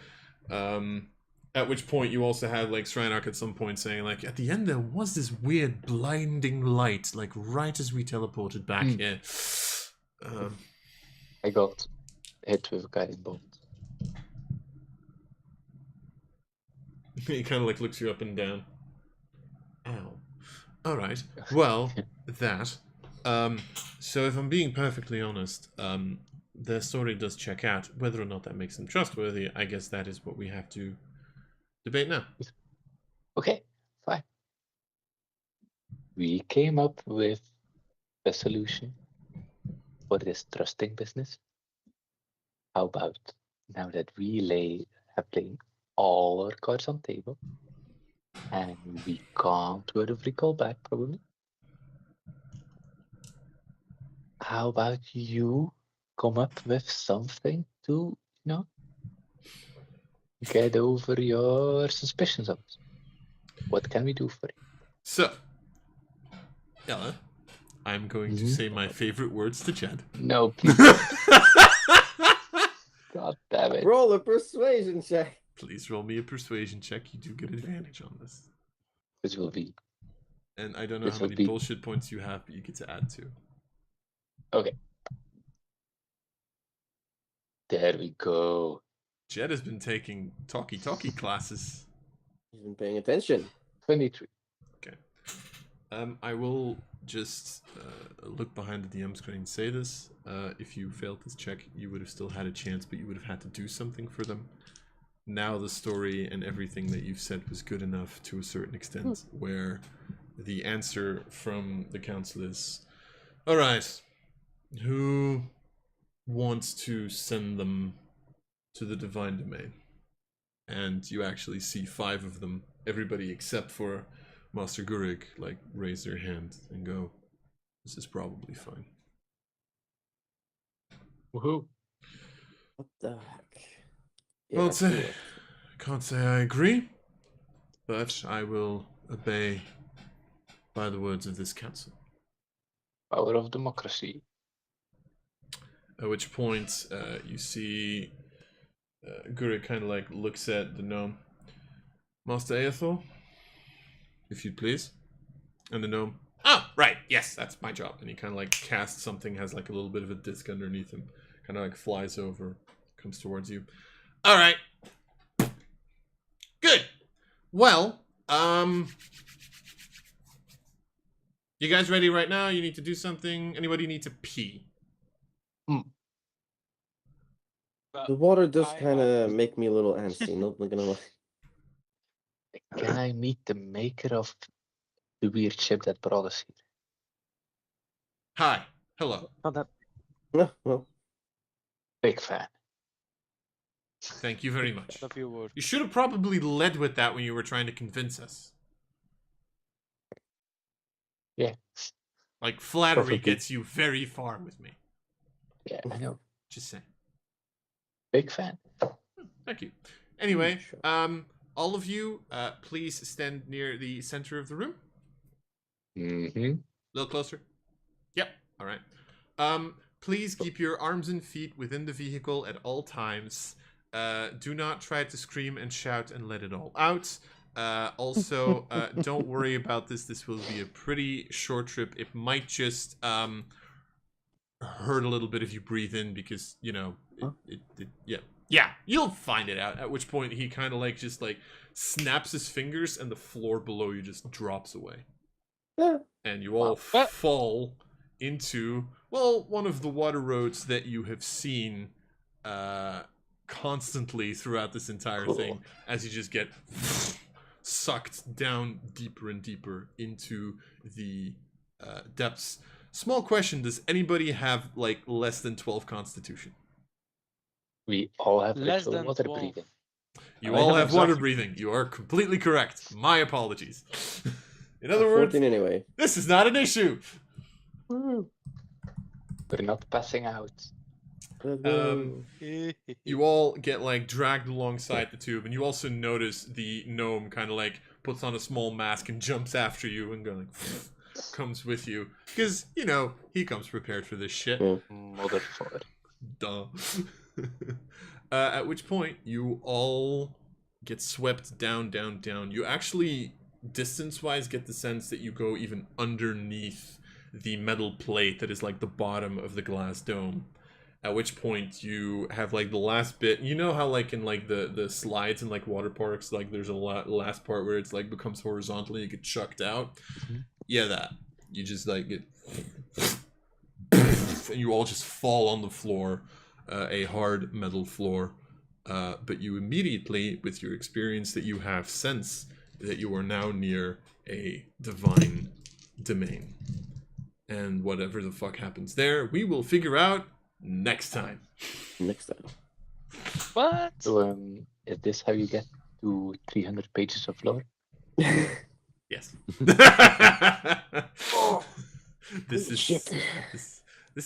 At which point you also have like Strynock at some point saying like at the end there was this weird blinding light like right as we teleported back here. I got hit with a guiding bolt. He kind of like looks you up and down. Ow. All right. Well, that. So if I'm being perfectly honest, their story does check out. Whether or not that makes them trustworthy, I guess that is what we have to debate now. Okay, fine. We came up with a solution for this trusting business. How about now that we have laid all our cards on table, and we can't word of recall back probably. How about you come up with something to, get over your suspicions of us? What can we do for you? So, Ella, I'm going to say my favorite words to Jed. No, please. God damn it. Roll a persuasion check. Please roll me a persuasion check. You do get advantage on this. This will be. And I don't know This how will many be- bullshit points you have, but you get to add 2. Okay. There we go. Jed has been taking talkie classes. He's been paying attention. 23. Okay. I will just look behind the DM screen and say this. If you failed this check, you would have still had a chance, but you would have had to do something for them. Now the story and everything that you've said was good enough to a certain extent, where the answer from the council is, all right, who wants to send them to the divine domain? And you actually see 5 of them, everybody except for Master Gurig, like raise their hand and go, this is probably fine. Woohoo. What the heck? Well, Yeah, say, cool. can't say I agree, but I will obey by the words of this council. Power of democracy. At which point, you see Gurig kind of like looks at the gnome. Master Aethel, if you'd please. And the gnome, oh, right, yes, that's my job. And he kind of like casts something, has like a little bit of a disc underneath him. Kind of like flies over, comes towards you. All right. Good. Well, you guys ready right now? You need to do something? Anybody need to pee? The water does kind of make me a little antsy, not gonna lie. Can I meet the maker of the weird ship that brought us here? Hi. Hello. Oh, that Yeah, well, Big fan. Thank you very much. Love your word. You should have probably led with that when you were trying to convince us. Yeah. Like, flattery Probably. gets you very far with me. Yeah, I know. Just saying. Big fan. Thank you. Anyway, sure. all of you, please stand near the center of the room. Mm-hmm. A little closer. Yep. All right. Please keep your arms and feet within the vehicle at all times. Do not try to scream and shout and let it all out. Also, don't worry about this. This will be a pretty short trip. It might just hurt a little bit if you breathe in because, you know, yeah, you'll find it out. At which point he kind of like just like snaps his fingers and the floor below you just drops away. Yeah. And you all fall into, well, one of the water roads that you have seen constantly throughout this entire thing as you just get sucked down deeper and deeper into the depths. Small question, does anybody have like less than 12 constitution? We all have Less ritual than water 12. breathing. You I all know have water exactly. breathing. You are completely correct. My apologies. In other words, 14 anyway. this is not an issue. We're not passing out. You all get like dragged alongside the tube, and you also notice the gnome kind of like puts on a small mask and jumps after you and going comes with you because you know he comes prepared for this shit. Yeah. Motherfucker. Duh. At which point you all get swept down. You actually, distance-wise, get the sense that you go even underneath the metal plate that is like the bottom of the glass dome. At which point you have like the last bit. You know how like in like the slides in like water parks, like there's a last part where it's like becomes horizontal and you get chucked out. Yeah, that you just like get, and you all just fall on the floor, a hard metal floor. But you immediately, with your experience that you have, sense that you are now near a divine domain. And whatever the fuck happens there, we will figure out next time. Next time. What? So, is this how you get to 300 pages of lore? Yes. This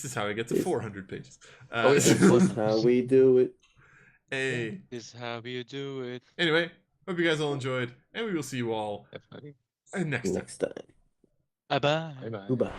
is how I get to 400 pages. This is how we do it. Hey. This is how you do it. Anyway, hope you guys all enjoyed, and we will see you all Definitely. next time. Next time. Bye-bye. Bye bye. Goodbye.